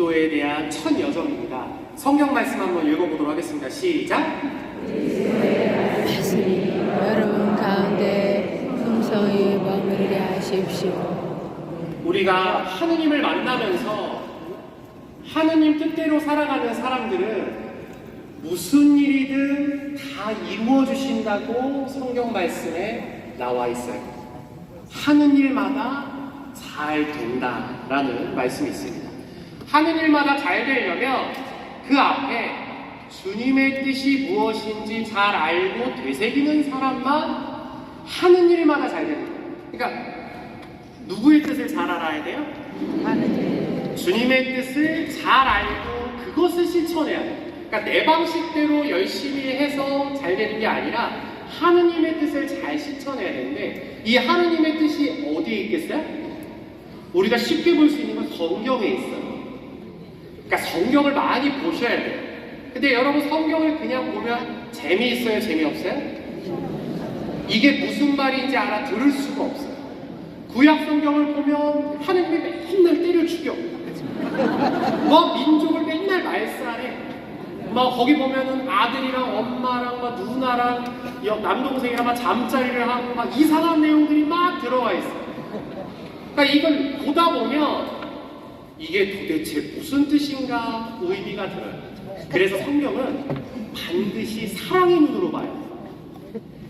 기도에 대한 첫 여정입니다. 성경 말씀 한번 읽어보도록 하겠습니다. 시작! 말씀이 여러분 가운데 풍성히 머물게 하십시오. 우리가 하느님을 만나면서 하느님 뜻대로 살아가는 사람들은 무슨 일이든 다 이루어 주신다고 성경 말씀에 나와 있어요. 하는 일마다 잘 된다라는 말씀이 있습니다. 하는 일마다 잘 되려면 그 앞에 주님의 뜻이 무엇인지 잘 알고 되새기는 사람만 하는 일마다 잘 되는 거예요. 그러니까 누구의 뜻을 잘 알아야 돼요? 주님의 뜻을 잘 알고 그것을 실천해야 돼요. 그러니까 내 방식대로 열심히 해서 잘 되는 게 아니라 하느님의 뜻을 잘 실천해야 되는데, 이 하느님의 뜻이 어디에 있겠어요? 우리가 쉽게 볼 수 있는 건 성경에 있어요. 그러니까 성경을 많이 보셔야 돼요. 근데 여러분, 성경을 그냥 보면 재미있어요? 재미없어요? 이게 무슨 말인지 알아들을 수가 없어요. 구약 성경을 보면 하느님이 맨날 때려 죽여. 민족을 맨날 말살해. 거기 보면은 아들이랑 엄마랑 누나랑 남동생이랑 잠자리를 하고 이상한 내용들이 막 들어가 있어요. 그러니까 이걸 보다 보면 이게 도대체 무슨 뜻인가 의미가 들어요. 그래서 성경은 반드시 사랑의 눈으로 봐요.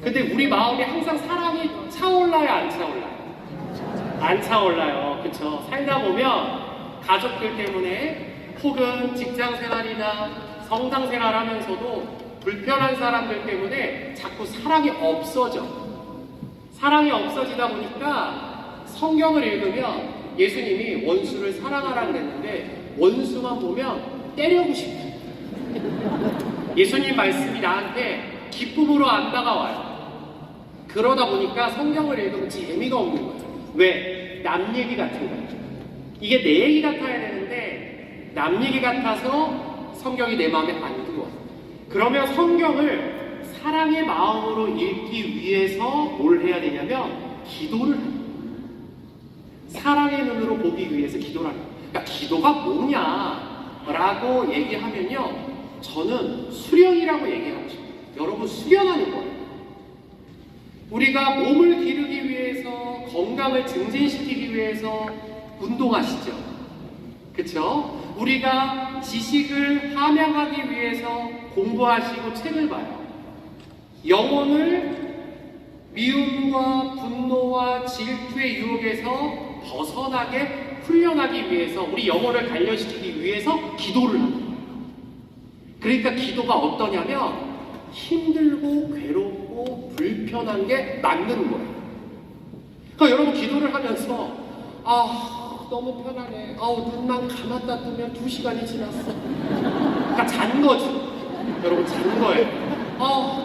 근데 우리 마음에 항상 사랑이 차올라요, 안 차올라요? 안 차올라요. 그쵸? 살다 보면 가족들 때문에 혹은 직장 생활이나 성당 생활 하면서도 불편한 사람들 때문에 자꾸 사랑이 없어져. 사랑이 없어지다 보니까 성경을 읽으면 예수님이 원수를 사랑하라 그랬는데 원수만 보면 때리고 싶어. 예수님 말씀이 나한테 기쁨으로 안 다가와요. 그러다 보니까 성경을 읽으면 재미가 없는 거예요. 왜? 남 얘기 같은 거예요. 이게 내 얘기 같아야 되는데 남 얘기 같아서 성경이 내 마음에 안 들어와요. 그러면 성경을 사랑의 마음으로 읽기 위해서 뭘 해야 되냐면 기도를 해요. 사랑의 눈으로 보기 위해서 기도를 하는 거예요. 그러니까 기도가 뭐냐라고 얘기하면요, 저는 수련이라고 얘기하고 싶어요. 여러분, 수련하는 거예요. 우리가 몸을 기르기 위해서, 건강을 증진시키기 위해서 운동하시죠. 그쵸? 우리가 지식을 함양하기 위해서 공부하시고 책을 봐요. 영혼을 미움과 분노와 질투의 유혹에서 벗어나게 훈련하기 위해서, 우리 영혼을 단련시키기 위해서 기도를 합니다. 그러니까 기도가 어떠냐면 힘들고 괴롭고 불편한 게 맞는 거예요. 그러니까 여러분, 기도를 하면서 너무 편하네. 눈만 감았다 뜨면 2시간이 지났어. 그러니까 잔 거죠. 여러분, 잔 거예요.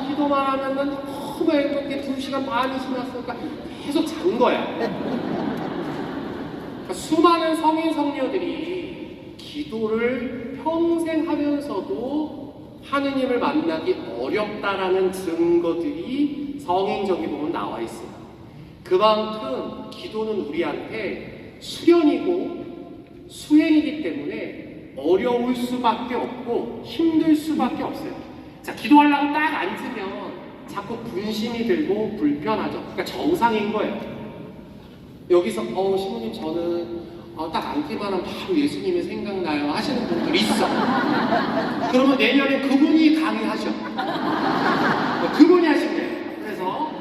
기도만 하면은 너무 행복해. 2시간 반이 지났어. 그러니까 계속 잔 거야. 그러니까 수많은 성인 성녀들이 기도를 평생 하면서도 하느님을 만나기 어렵다라는 증거들이 성인적이 보면 나와 있어요. 그만큼 기도는 우리한테 수련이고 수행이기 때문에 어려울 수밖에 없고 힘들 수밖에 없어요. 자, 기도하려고 딱 앉으면 자꾸 분심이 들고 불편하죠. 그러니까 정상인 거예요. 여기서 신부님, 저는 딱 앉기만 하면 바로 예수님이 생각나요 하시는 분들 있어. 그러면 내년에 그분이 강의하셔. 그분이 하신대요. 그래서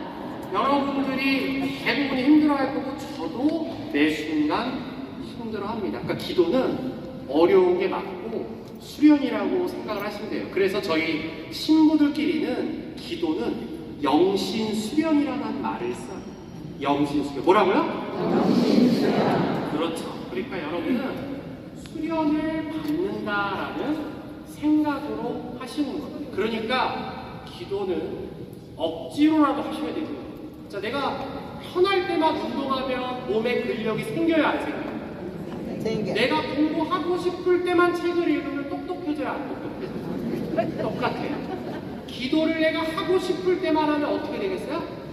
여러분들이 대부분이 힘들어할 거고 저도 매 순간 힘들어합니다. 그러니까 기도는 어려운 게 맞고 수련이라고 생각을 하시면 돼요. 그래서 저희 신부들끼리는 기도는 영신 수련이라는 말을 써요. 영신 수련. 뭐라고요? 영신 수련. 그렇죠. 그러니까 여러분은 수련을 받는다라는 생각으로 하시는 거예요. 그러니까 기도는 억지로라도 하셔야 되거든요. 자, 내가 편할 때만 운동하면 몸에 근력이 생겨야 안 생겨요? 내가 공부하고 싶을 때만 책을 읽으면 똑똑해져야 안 똑똑해져요? 똑같아요. 기도를 내가 하고 싶을 때만 하면 어떻게 되겠어요?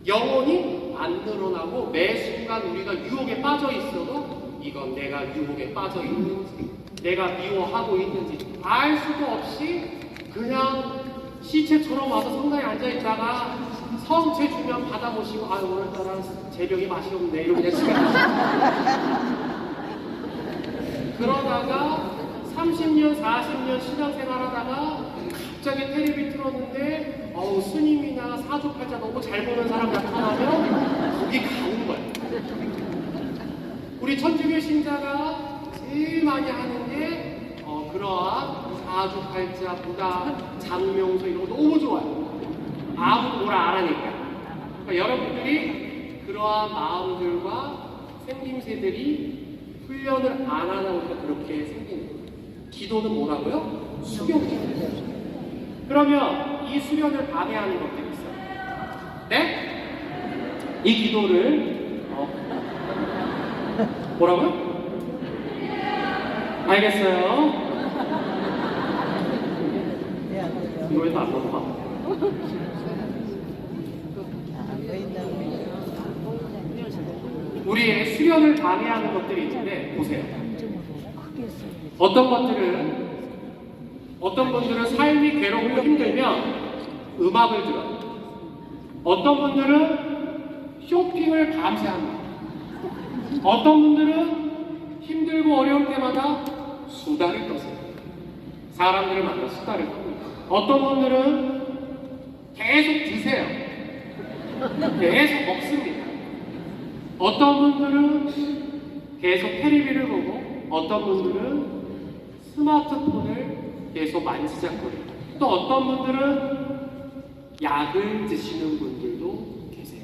영혼이 안 늘어나고 매 순간 우리가 유혹에 빠져 있어도 이건 내가 유혹에 빠져 있는지, 내가 미워하고 있는지 알 수도 없이 그냥 시체처럼 와서 성당에 앉아있다가 성체 주면 받아보시고, 아, 오늘따라 제병이 맛이 없네, 이러고 그냥 시간 그러다가 30년, 40년 신앙생활 하다가 갑자기 텔레비 틀었는데 스님이나 사주팔자 너무 잘 보는 사람 나타나면 거기 가는 거야. 우리 천주교 신자가 제일 많이 하는 게 그러한 사주팔자, 부다, 장명소 이런 거 너무 좋아요. 아무도 뭐라 안 하니까. 그러니까 여러분들이 그러한 마음들과 생김새들이 훈련을 안 하다 보니까 그렇게 생기는 거예요. 기도는 뭐라고요? 수련이에요. 그러면 이 수련을 방해하는 것들이 있어요. 네? 이 기도를 뭐라고요? 알겠어요. 이거 왜 또 안 넘어가? 우리의 수련을 방해하는 것들이 있는데 보세요. 어떤 분들은 삶이 괴롭고 힘들면 음악을 들어요. 어떤 분들은 쇼핑을 밤새 합니다. 어떤 분들은 힘들고 어려울 때마다 수다를 떠세요. 사람들을 만나 수다를 떠요. 어떤 분들은 계속 드세요. 계속 먹습니다. 어떤 분들은 계속 텔레비를 보고, 어떤 분들은 스마트폰을 계속 만지작거려요. 또 어떤 분들은 약을 드시는 분들도 계세요.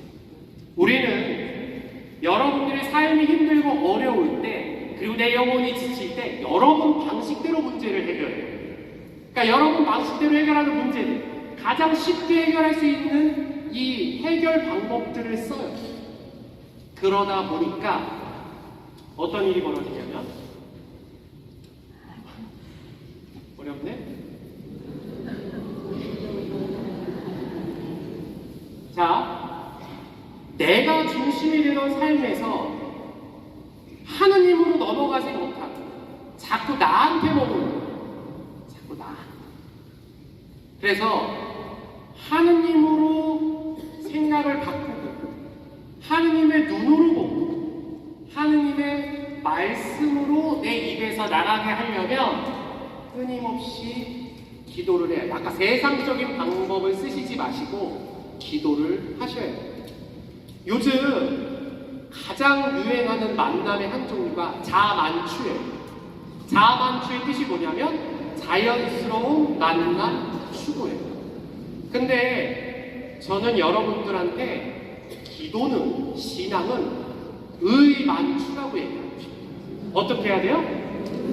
우리는 여러분들의 삶이 힘들고 어려울 때, 그리고 내 영혼이 지칠 때 여러분 방식대로 문제를 해결해요. 그러니까 여러분 방식대로 해결하는 문제들, 가장 쉽게 해결할 수 있는 이 해결 방법들을 써요. 그러다 보니까 어떤 일이 벌어지냐면, 어렵네? 자, 내가 중심이 되던 삶에서 하느님으로 넘어가지 못하고 자꾸 나한테 머무는 거예요. 자꾸 나. 그래서 하느님으로 생각을 바꾸고 하느님의 눈으로 보고 하느님의 말씀으로 내 입에서 나가게 하려면 끊임없이 기도를 해야 돼요. 아까 세상적인 방법을 쓰시지 마시고 기도를 하셔야 돼요. 요즘 가장 유행하는 만남의 한 종류가 자만추예요. 자만추의 뜻이 뭐냐면 자연스러운 만남 추구예요. 근데 저는 여러분들한테 기도는, 신앙은 의만추라고 얘기합니다. 어떻게 해야 돼요?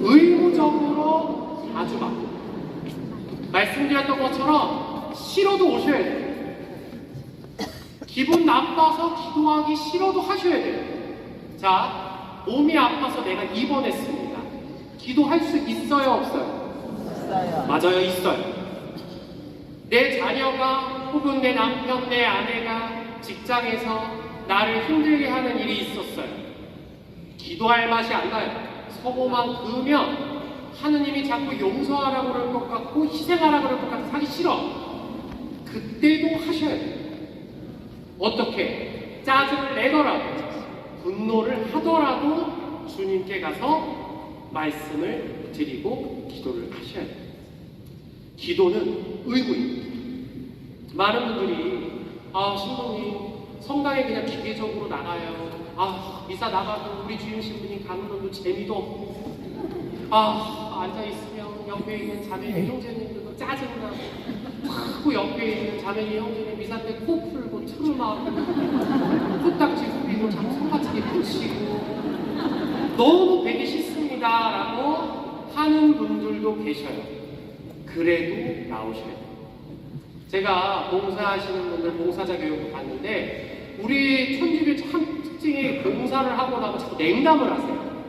의무적으로 자주 받고, 말씀드렸던 것처럼 싫어도 오셔야 돼요. 기분 나빠서 기도하기 싫어도 하셔야 돼요. 자, 몸이 아파서 내가 입원했습니다. 기도할 수 있어요, 없어요? 있어요. 맞아요, 있어요. 내 자녀가 혹은 내 남편, 내 아내가 직장에서 나를 힘들게 하는 일이 있었어요. 기도할 맛이 안 나요. 서고만 그으면 하느님이 자꾸 용서하라고 그럴 것 같고 희생하라고 그럴 것 같아서 하기 싫어. 그때도 하셔야 돼요. 어떻게? 짜증을 내더라도, 분노를 하더라도 주님께 가서 말씀을 드리고 기도를 하셔야 돼요. 기도는 의무입니다. 많은 분들이 신부님 성당에 그냥 기계적으로 나가요. 미사 나가도 우리 주임 신부님 가는 것도 재미도 없고, 앉아있으면 옆에 있는 자매님 형제님들도 짜증나고, 자꾸 옆에 있는 자매님 형제님 미사 때 코 풀고 트름하고 코딱지 후리고 자꾸 손바닥에 붙이고 너무 뵈기 싫습니다 라고 하는 분들도 계셔요. 그래도 나오셔야 돼요. 제가 봉사하시는 분들 봉사자 교육을 봤는데, 우리 천주교 참 특징이 봉사를 하고 나면 자꾸 냉담을 하세요.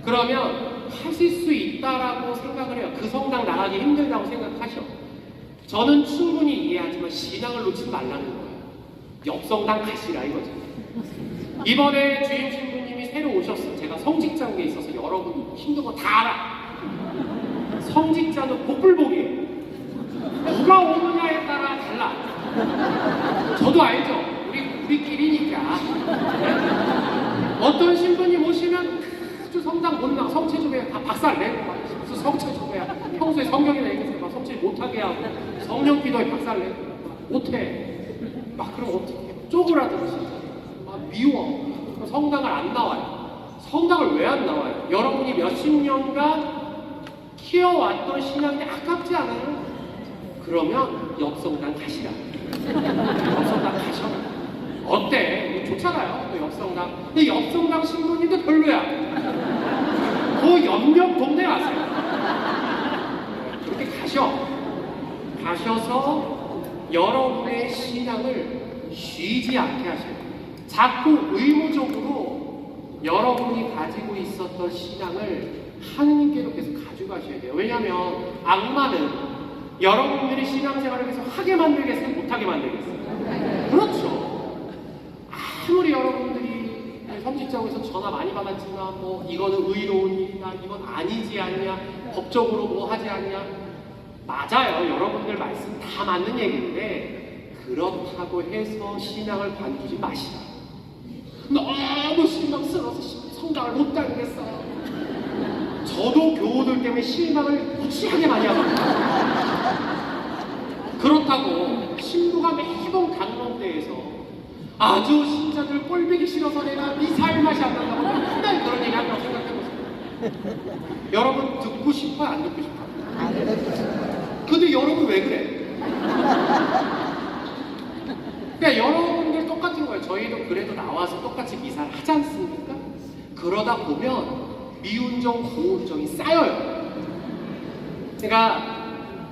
그러면 하실 수 있다라고 생각을 해요. 그 성당 나가기 힘들다고 생각하셔. 저는 충분히 이해하지만 신앙을 놓지 말라는 거예요. 옆 성당 가시라 이거죠. 이번에 주임 신부님이 새로 오셨어. 제가 성직자국에 있어서 여러분 힘든 거 다 알아. 성직자는 복불복이에요. 누가 오느냐에 따라 달라. 저도 알죠. 우리끼리니까. 어떤 신부님 오시면 아주 성당 못 나가. 성체조회 다 박살내고 막 무슨 성체조회야. 평소에 성경이나 얘기해서 막 성체 못하게 하고 성령 기도에 박살내고 못해. 막 그럼 어떻게 쪼그라들어 진짜. 막 미워. 성당을 안 나와요. 성당을 왜 안 나와요? 여러분이 몇십 년간 키워왔던 신앙이 아깝지 않아요? 그러면 옆성당 가시라. 옆성당 가셔. 어때? 좋잖아요. 또 옆성당. 근데 옆성당 신부님도 별로야. 그 옆 동네 가세요. 그렇게 가셔서 여러분의 신앙을 쉬지 않게 하셔야 돼요. 자꾸 의무적으로 여러분이 가지고 있었던 신앙을 하느님께로 계속 가져가셔야 돼요. 왜냐하면 악마는 여러분들이 신앙생활을 계속 하게 만들겠어요? 못하게 만들겠어요? 그렇죠. 아무리 여러분들이 성직자국에서 전화 많이 받았지만 뭐 이거는 의로운 일이다, 이건 아니지 않냐, 법적으로 뭐 하지 않냐. 맞아요. 여러분들 말씀 다 맞는 얘기인데 그렇다고 해서 신앙을 관두지 마시라. 너무 실망스러워서 성당을 못 다니겠어요. 저도 교우들 때문에 실망을 무지하게 많이 하거든요. 그렇다고 신부가 매번 강론대에서 아주 신자들 꼴보기 싫어서 내가 미사일 맛이 안 난다고 맨날 그런 얘기 한다고 생각해보세요. 여러분 듣고 싶어요? 안 듣고 싶어요? 안 듣고 싶어요. 근데 여러분 왜 그래? 그러니까 여러분들 똑같은 거예요. 저희도 그래도 나와서 똑같이 미사를 하지 않습니까? 그러다 보면 미운정, 고운정이 쌓여요. 그러니까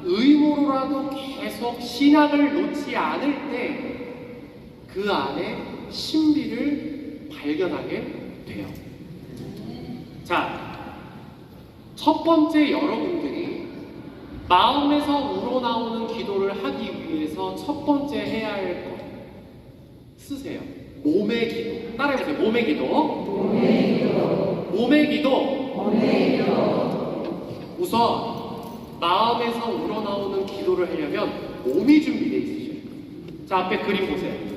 의무로라도 계속 신앙을 놓지 않을 때 그 안에 신비를 발견하게 돼요. 자, 첫 번째 여러분들이 마음에서 우러나오는 기도를 하기 위해서 첫 번째 해야 할 것 쓰세요. 몸의 기도. 따라해보세요. 몸의 기도. 몸의 기도. 몸의 기도. 몸의 기도. 우선 마음에서 우러나오는 기도를 하려면 몸이 준비되어 있으셔야 돼요. 자, 앞에 그림 보세요.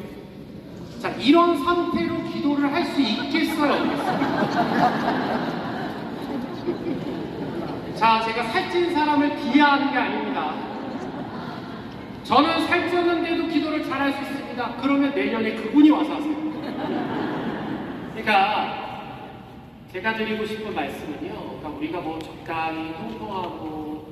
자, 이런 상태로 기도를 할 수 있겠어요? 없겠어요? 자, 제가 살찐 사람을 비하하는 게 아닙니다. 저는 살쪘는데도 기도를 잘할 수 있습니다. 그러면 내년에 그분이 와서 하세요. 그러니까 제가 드리고 싶은 말씀은요. 그러니까 우리가 뭐 적당히 통통하고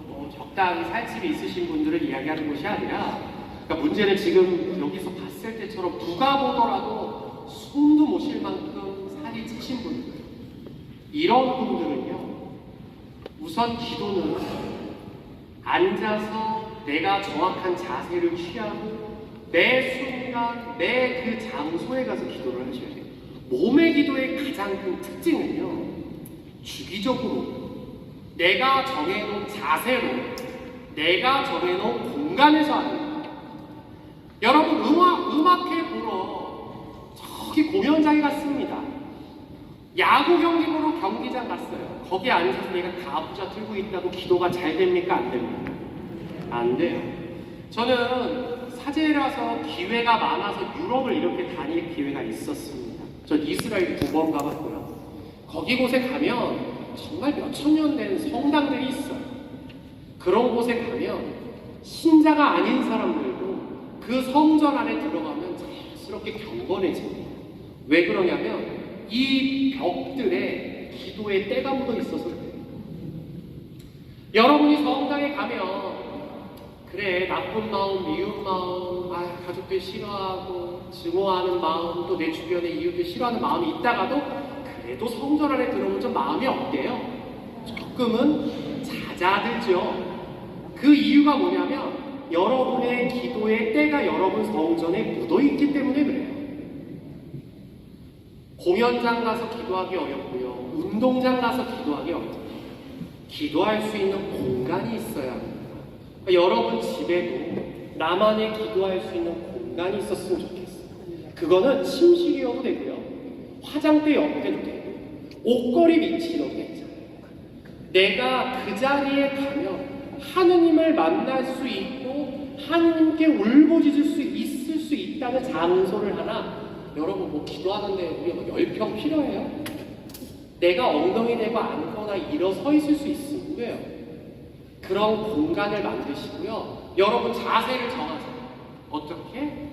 뭐 적당히 살집이 있으신 분들을 이야기하는 것이 아니라, 그러니까 문제는 지금 여기서 봤을 때처럼 누가 보더라도 숨도 못 쉴 만큼 살이 찌신 분들, 이런 분들은요. 우선 기도는 앉아서 내가 정확한 자세를 취하고 매 순간 매 그 장소에 가서 기도를 하셔야 돼요. 몸의 기도의 가장 큰 특징은요. 주기적으로 내가 정해놓은 자세로 내가 정해놓은 공간에서 하는 거예요. 여러분 음악회 보러 저기 공연장에 갔습니다. 야구 경기 보러 경기장 갔어요. 거기 앉아서 내가 가부좌 들고 있다고 기도가 잘 됩니까? 안 됩니까? 안 돼요. 저는 사제라서 기회가 많아서 유럽을 이렇게 다닐 기회가 있었습니다. 전 이스라엘 2번 가봤고요. 거기 곳에 가면 정말 몇천 년 된 성당들이 있어요. 그런 곳에 가면 신자가 아닌 사람들도 그 성전 안에 들어가면 자연스럽게 경건해집니다. 왜 그러냐면 이 벽들에 기도의 때가 묻어 있어서 그래요. 여러분이 성당에 가면 그래 나쁜 마음, 미운 마음, 가족들 싫어하고 증오하는 마음, 또 내 주변에 이웃들 싫어하는 마음이 있다가도 그래도 성전 안에 들어오면 좀 마음이 어때요? 조금은 잦아들죠. 그 이유가 뭐냐면 여러분의 기도의 때가 여러분 성전에 묻어있기 때문에 그래요. 공연장 가서 기도하기 어렵고요. 운동장 가서 기도하기 어렵고요. 기도할 수 있는 공간이 있어야 합니다. 그러니까 여러분 집에도 나만의 기도할 수 있는 공간이 있었으면 좋겠어요. 그거는 침실이어도 되고요. 화장대 옆에도 되고 옷걸이 밑이 이렇게 있잖아요. 내가 그 자리에 가면 하느님을 만날 수 있고 하느님께 울부짖을 수 있을 수 있다는 장소를 하나, 여러분 뭐 기도하는데 우리가 뭐 10평 필요해요? 내가 엉덩이 대고 앉거나 일어서 있을 수 있으면 돼요. 그런 공간을 만드시고요. 여러분 자세를 정하세요. 어떻게?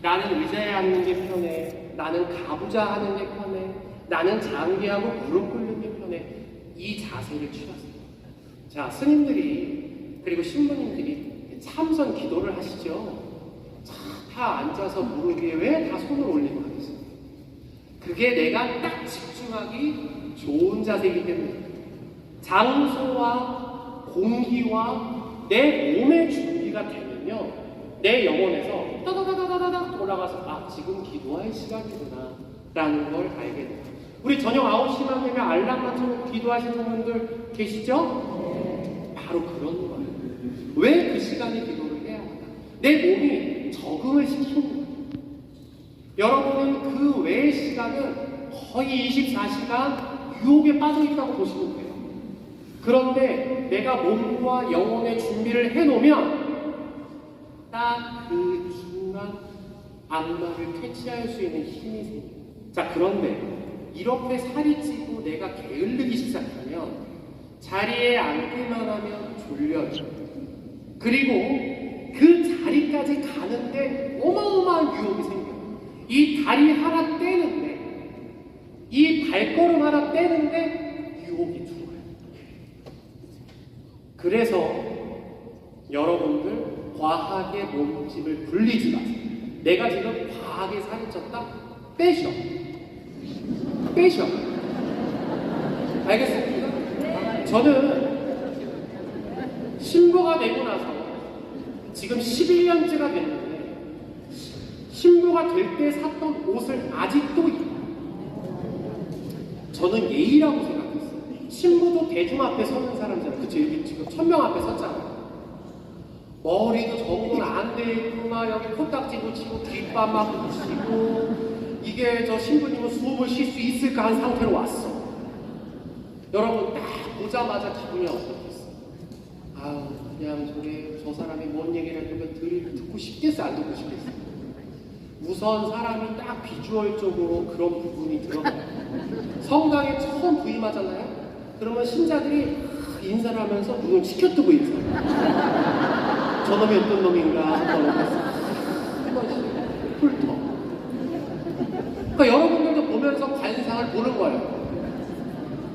나는 의자에 앉는 게 편해. 나는 가부좌 하는 게 편해. 나는 장기하고 무릎 꿇는 게 편해. 이 자세를 취하세요. 자, 스님들이 그리고 신부님들이 참선 기도를 하시죠. 다 앉아서 무릎 위에 왜 다 손을 올리고 하겠어요? 그게 내가 딱 집중하기 좋은 자세이기 때문에 장소와 공기와 내 몸의 준비가 되면요, 내 영혼에서 따다다다다닥 돌아가서 아, 지금 기도할 시간이구나 라는 걸 알게 돼요. 우리 저녁 9시만 되면 알람 맞춰놓고 기도하시는 분들 계시죠? 바로 그런 거예요. 왜 그 시간에 기도를 해야 하나? 내 몸이 적응을 시키는 거예요. 여러분은 그 외의 시간은 거의 24시간 유혹에 빠져있다고 보시면 돼요. 그런데 내가 몸과 영혼의 준비를 해놓으면 딱 그 순간 악마를 퇴치할 수 있는 힘이 생겨요. 자, 그런데 이렇게 살이 찌고 내가 게을르기 시작하면 자리에 앉기만 하면 졸려요. 그리고 그 자리까지 가는데 어마어마한 유혹이 생겨요. 이 다리 하나 떼는데, 이 발걸음 하나 떼는데 유혹이 들어와요. 그래서 여러분들 과하게 몸집을 굴리지 마세요. 내가 지금 과하게 살이 쪘다? 빼셔. 알겠습니까? 저는 신부가 되고 나서 지금 11년째가 됐는데 신부가 될 때 샀던 옷을 아직도 입어요. 저는 예의라고 생각했어요. 신부도 대중 앞에 서는 사람이잖아요. 그치? 여기 지금 1000명 앞에 섰잖아요. 머리도 정돈 안 돼 있고 막 여기 코딱지 붙이고 뒷밥 막 붙이고, 이게 저 신부님은 수업을 쉴 수 있을까 한 상태로 왔어. 여러분 딱 보자마자 기분이 어떻겠어요? 아우, 그냥 저 사람이 뭔 얘기를 해도 듣고 싶겠어요? 안 듣고 싶겠어요? 우선 사람이 딱 비주얼적으로 그런 부분이 들어가요. 성당에 처음 부임하잖아요? 그러면 신자들이 인사를 하면서 눈을 치켜뜨고 인사해요. 저놈이 어떤 놈인가 한번 훑어. 그러니까 여러분들도 보면서 관상을 보는 거예요.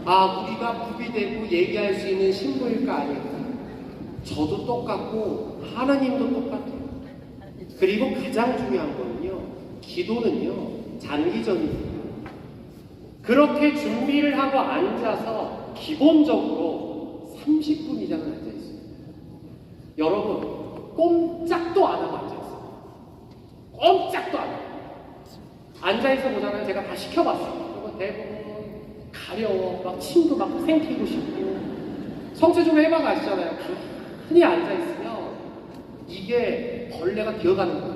아, 우리가 부비되고 얘기할 수 있는 신부일까 아닐까? 저도 똑같고 하나님도 똑같아요. 그리고 가장 중요한 거는요, 기도는요 장기전입니다. 그렇게 준비를 하고 앉아서 기본적으로 30분 이상은 앉아있어요. 여러분 꼼짝도 안 하고 앉아있어요. 꼼짝도 안 하고 앉아있어 보잖아요. 제가 다 시켜봤어요. 그리고 대부분 가려워, 막 침도 막 생기고 싶고. 성체적으로 해봐가 아시잖아요. 흔히 앉아있으면 이게 벌레가 기어가는 거예요.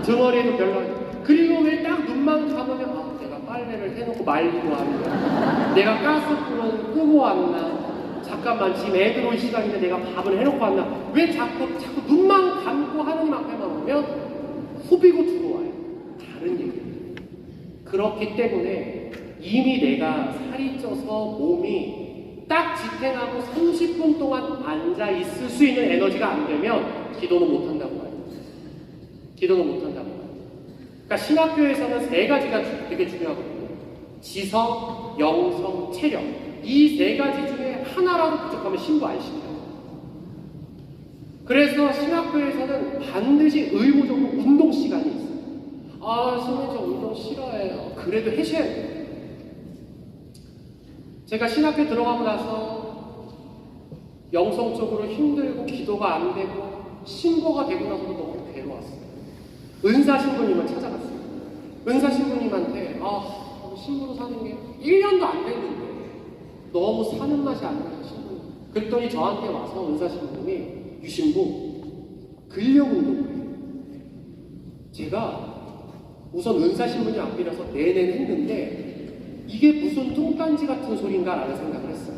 등어리에도 별로. 그리고 왜 딱 눈만 감으면 아, 내가 빨래를 해놓고 말리고 왔나, 내가 가스불은 끄고 왔나, 잠깐만 지금 애들 올 시간인데 내가 밥을 해놓고 왔나, 왜 자꾸 눈만 감고 하느님 앞에만 오면 후비고 들어와요. 다른 얘기예요. 그렇기 때문에 이미 내가 살이 쪄서 몸이 딱 지탱하고 30분 동안 앉아 있을 수 있는 에너지가 안 되면 기도는 못 한다고 해요. 기도는 못 한다고 해요. 그러니까 신학교에서는 3가지가 되게 중요하거든요. 지성, 영성, 체력. 이 3가지 중에 하나라도 부족하면 신부 안 시켜요. 그래서 신학교에서는 반드시 의무적으로 운동 시간이 있어요. 아, 선생님 저 운동 싫어해요. 그래도 하셔야 돼요. 제가 신학교 들어가고 나서 영성적으로 힘들고 기도가 안 되고 신부가 되고 나서도 너무 괴로웠어요. 은사 신부님을 찾아갔어요. 은사 신부님한테 신부로 사는 게 1년도 안 됐는데 너무 사는 맛이 안 나요, 신부님. 그랬더니 저한테 와서 은사 신부님이 유신부 근력 운동을 해요. 제가 우선 은사 신부님 앞이라서 내내 했는데 이게 무슨 뚱딴지 같은 소린가라는 생각을 했어요.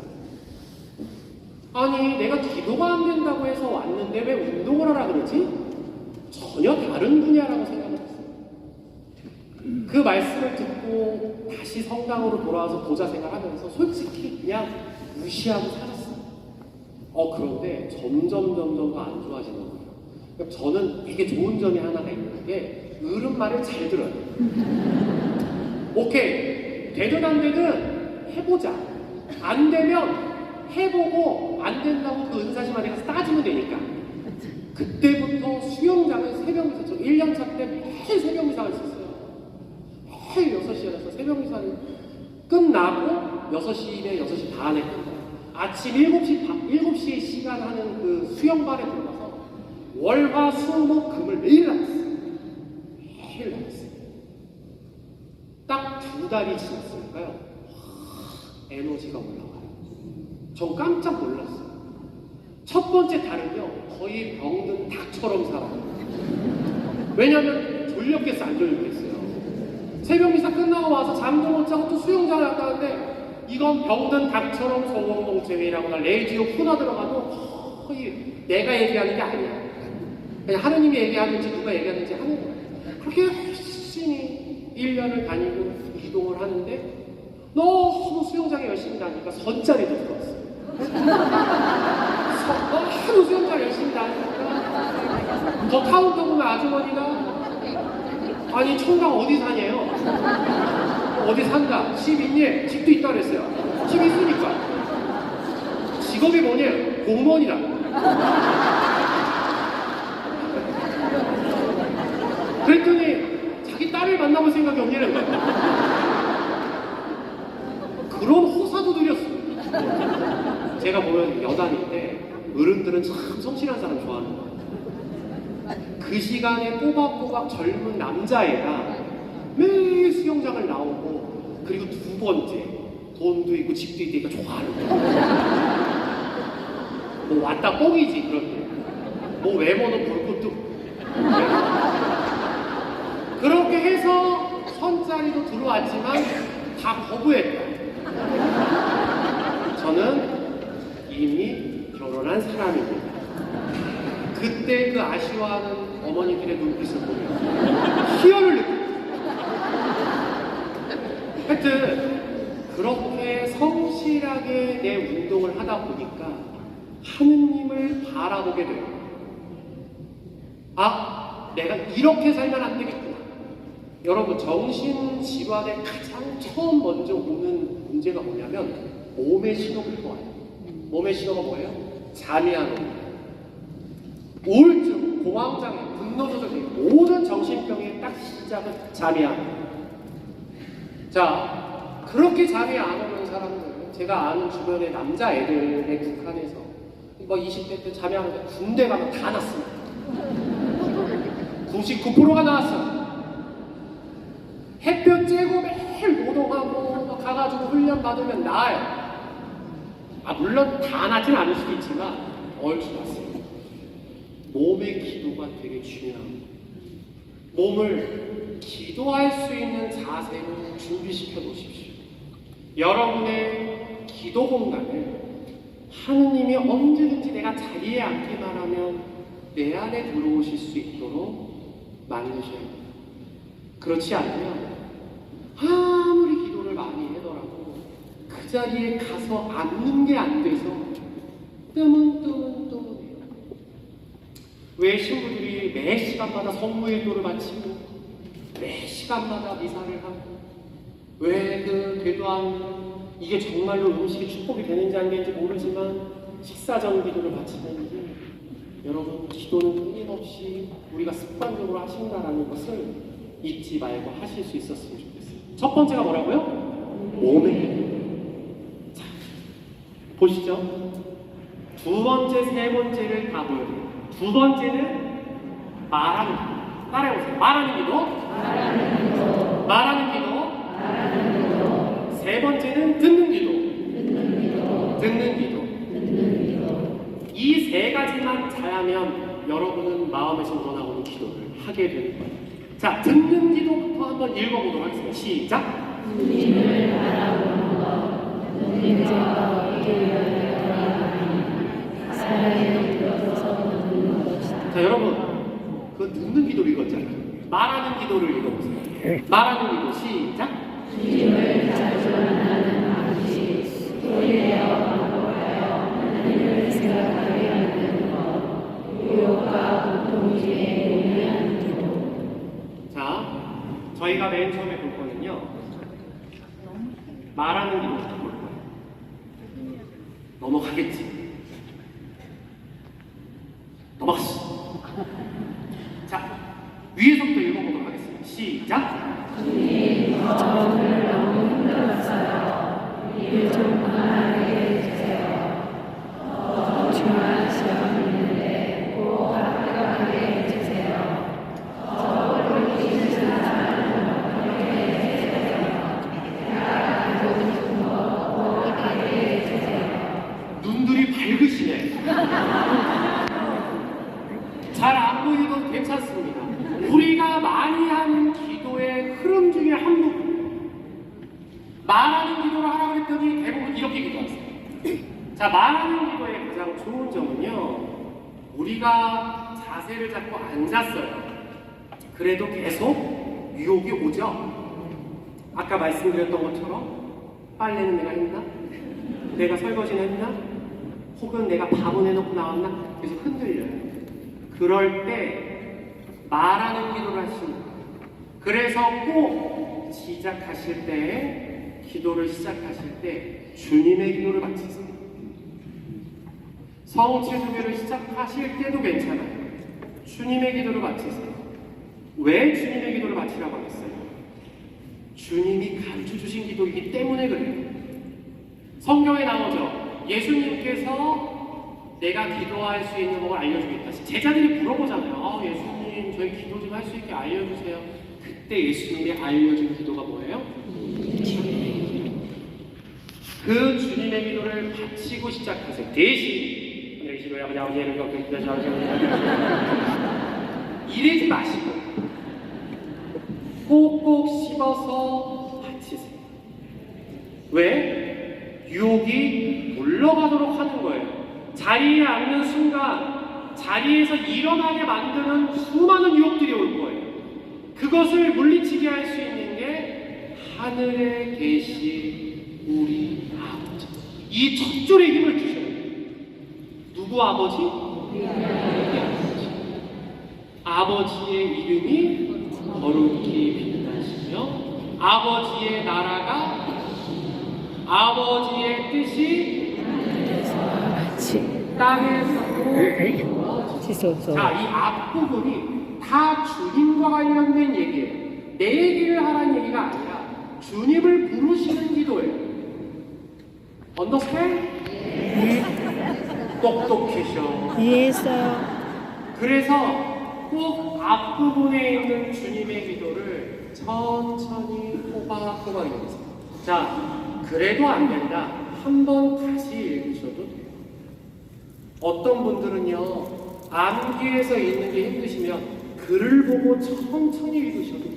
아니, 내가 기도가 안 된다고 해서 왔는데 왜 운동을 하라 그러지? 전혀 다른 분야라고 생각을 했어요. 그 말씀을 듣고 다시 성당으로 돌아와서 보좌 생활하면서 솔직히 그냥 무시하고 살았어요. 그런데 점점 더 안 좋아지는 거예요. 그러니까 저는 되게 좋은 점이 하나가 있는 게 어른 말을 잘 들어요. 오케이, 되든 안 되든 해보자. 안 되면 해보고 안 된다고 그 은사님한테 가서 따지면 되니까. 그때부터 수영장은 새벽미사, 저 1년차 때 매일 새벽미사가 있었어요. 매일 6시에 가서 새벽미사를 끝나고 6시에 6시 반에 끝나요. 아침 7시에 시간 하는 그 수영반에 들어가서 월화 수목 금을 매일 나갔어요. 매일 나갔어요. 딱 2달이 지났으니까요. 에너지가 올라와요. 전 깜짝 놀랐어요. 첫 번째 달은요, 거의 병든 닭처럼 살아요. 왜냐면 졸렸겠어, 안 졸렸겠어요. 새벽 미사 끝나고 와서 잠도 못 자고 또 수영장을 갔다 왔는데, 이건 병든 닭처럼 소공동체회라고 나 레이디오 코너 들어가도 거의 내가 얘기하는 게 아니야. 그냥 하느님이 얘기하는지 누가 얘기하는지 하는 거예요. 그렇게 열심히 1년을 다니고 이동을 하는데 너무 수영장에 열심히 다니니까 선자리도 들어왔어요. 너무 수영장 열심히 다니니까 더 카운터 보면 아주머니가 아니 청강 어디 사냐요? 어디 산다? 집 있니? 집도 있다 그랬어요. 집 있으니까. 직업이 뭐냐? 공무원이라. 그랬더니 자기 딸을 만나볼 생각이 없냐는 거야. 그런 호사도 드렸어요. 제가 보면 여단인데 어른들은 참 성실한 사람 좋아하는 거예요. 그 시간에 꼬박꼬박 젊은 남자애가 매일 수영장을 나오고 그리고 두 번째 돈도 있고 집도 있으니까 좋아하는 거예요. 뭐 왔다 뽕이지 그런데 뭐 외모는 볼 것도 없고 그렇게 해서 선자리도 들어왔지만 다 거부했다. 저는 이미 결혼한 사람입니다. 그때 그 아쉬워하는 어머니들의 눈빛을 보면 희열을 느껴요. 하여튼 그렇게 성실하게 내 운동을 하다 보니까 하느님을 바라보게 돼요. 아, 내가 이렇게 살면 안 되겠구나. 여러분, 정신질환에 가장 처음 먼저 오는 문제가 뭐냐면 몸의 신호가 와요. 몸의 신호가 뭐예요? 잠이 안 오는 거예요. 우울증, 공황장애, 분노조절 모든 정신병의 딱 시작은 잠이 안 오는 거예요. 자, 그렇게 잠이 안 오는 사람들은 제가 아는 주변의 남자애들에 국한해서 뭐 20대 때 잠이 안 오는데 군대 가면 다 났습니다. 99%가 나왔어요. 햇볕 쬐고 매일 노동하고 가가지고 훈련 받으면 나아요. 아, 물론 다 나진 않을 수도 있지만 얼추 났습니다. 몸의 기도가 되게 중요합니다. 몸을 기도할 수 있는 자세로 준비시켜 놓으십시오. 여러분의 기도 공간을 하느님이 언제든지 내가 자리에 앉기만 하면 내 안에 들어오실 수 있도록 만드셔야 합니다. 그렇지 않으면 아무리 기도를 많이 해더라도 그 자리에 가서 앉는 게 안 돼서 뜨문뜨문해요. 왜 신부들이 매 시간마다 성무일도를 바치고 매 시간마다 미사를 하고 왜 그 되도 않는 이게 정말로 음식이 축복이 되는지 안 되는지 모르지만 식사 전 기도를 바치는지 여러분, 기도는 끊임없이 우리가 습관적으로 하신다라는 것을 잊지 말고 하실 수 있었으면 좋겠어요. 첫 번째가 뭐라고요? 몸에. 자, 보시죠. 두 번째, 세 번째를 다 보여드려요. 두 번째는 말하는 기도. 따라해보세요. 말하는 기도. 말하는 기도. 세 번째는 듣는 기도. 듣는 기도. 이 세 가지만 잘하면 여러분은 마음에서 우러나오는 기도를 하게 되는 거예요. 자, 듣는 기도부터 한번 읽어보도록 하겠습니다. 시작! 주님을 바라보는 것, 인생과 얻으려는 거야. 사랑에 들어서 눕는 것이다. 자, 여러분, 그 눕는 기도를 읽었잖아요. 말하는 기도를 읽어보세요. 말하는 기도 시작. 주님을 자주 만나는 아버지, 소리내어 반복하여 하나님을 생각하게 하는 것, 유혹과 고통 중에 용이한 기도. 자, 저희가 맨 처음에 볼 거는요. 말하는 기도부터 볼 거예요. 넘어가겠지. 넘어갔어. 자, 위에서부터 읽어보도록 하겠습니다. 시작. 주님, 저를 너무 힘들었어요. 일 좀 그만하게 해주세요. 중요한 시험이 있는데 꼭 합격하게 해주세요. 저를 힘든 사람을 하게 해주세요. 내가 가지고 싶은 거꼭 하게 해주세요. 눈들이 밝으시네. 잘 안 보이도 괜찮습니다. 우리가 많이 하는 기도의 흐름 중에 한 부분. 말하는 기도를 하라고 했더니 대부분 이렇게 기도하세요. 자, 말하는 기도의 가장 좋은 점은요. 우리가 자세를 잡고 앉았어요. 그래도 계속 유혹이 오죠. 아까 말씀드렸던 것처럼 빨래는 내가 했나? 내가 설거지는 했나? 혹은 내가 밥은 해놓고 나왔나? 계속 흔들려요. 그럴 때 말하는 기도를 하십니다. 그래서 꼭 시작하실 때, 기도를 시작하실 때 주님의 기도를 바치세요. 성체주교를 시작하실 때도 괜찮아요. 주님의 기도를 바치세요. 왜 주님의 기도를 바치라고 하겠어요? 주님이 가르쳐 주신 기도이기 때문에 그래요. 성경에 나오죠. 예수님께서 내가 기도할 수 있는 법을 알려주겠다. 제자들이 물어보잖아요. 예수님, 저희 기도 좀 할 수 있게 알려주세요. 그때 예수님이 알려준 기도가 뭐예요? 그 주님의 기도를 바치고 시작하세요. 대신 이러지 마시고 꼭꼭 씹어서 바치세요. 왜? 유혹이 물러가도록 하는 거예요. 자리에 앉는 순간 자리에서 일어나게 만드는 수많은 유혹들이 올 거예요. 그것을 물리치게 할 수 있는 게 하늘에 계신 우리 아버지. 이 첫 줄에 힘을 주셔요. 누구 아버지? 우리 아버지. 아버지의 이름이 거룩히 빛나시며 아버지의 나라가 아버지의 뜻이 땅에서도 지소서. 자, 이 앞부분이 다 주님과 관련된 얘기예요. 내 얘기를 하라는 얘기가 아니라 주님을 부르시는 기도예요. 언더스탠드? 똑똑해셔. 이해했어요. 그래서 꼭 앞부분에 있는 주님의 기도를 천천히 꼬박꼬박 읽으세요. 자, 그래도 안 된다. 한번 다시 읽으셔도 돼요. 어떤 분들은요, 암기해서 읽는 게 힘드시면 글을 보고 천천히 읽으셔도 돼요.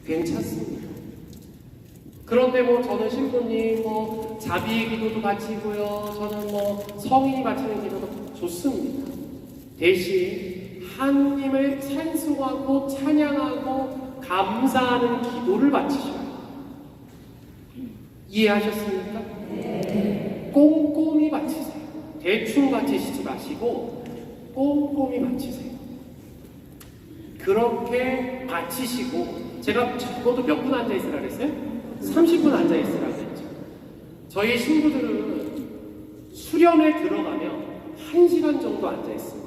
괜찮습니다. 그런데 뭐 저는 신부님 뭐 자비의 기도도 바치고요, 저는 뭐 성인이 바치는 기도도 좋습니다. 대신 하나님을 찬송하고 찬양하고 감사하는 기도를 바치셔야 돼요. 이해하셨습니까? 네. 꼼꼼히 바치세요. 대충 바치시지 마시고 꼼꼼히 바치세요. 그렇게 바치시고, 제가 적어도 몇 분 앉아있으라 그랬어요? 30분 앉아있으라 그랬죠. 저희 신부들은 수련에 들어가면 1시간 정도 앉아있습니다.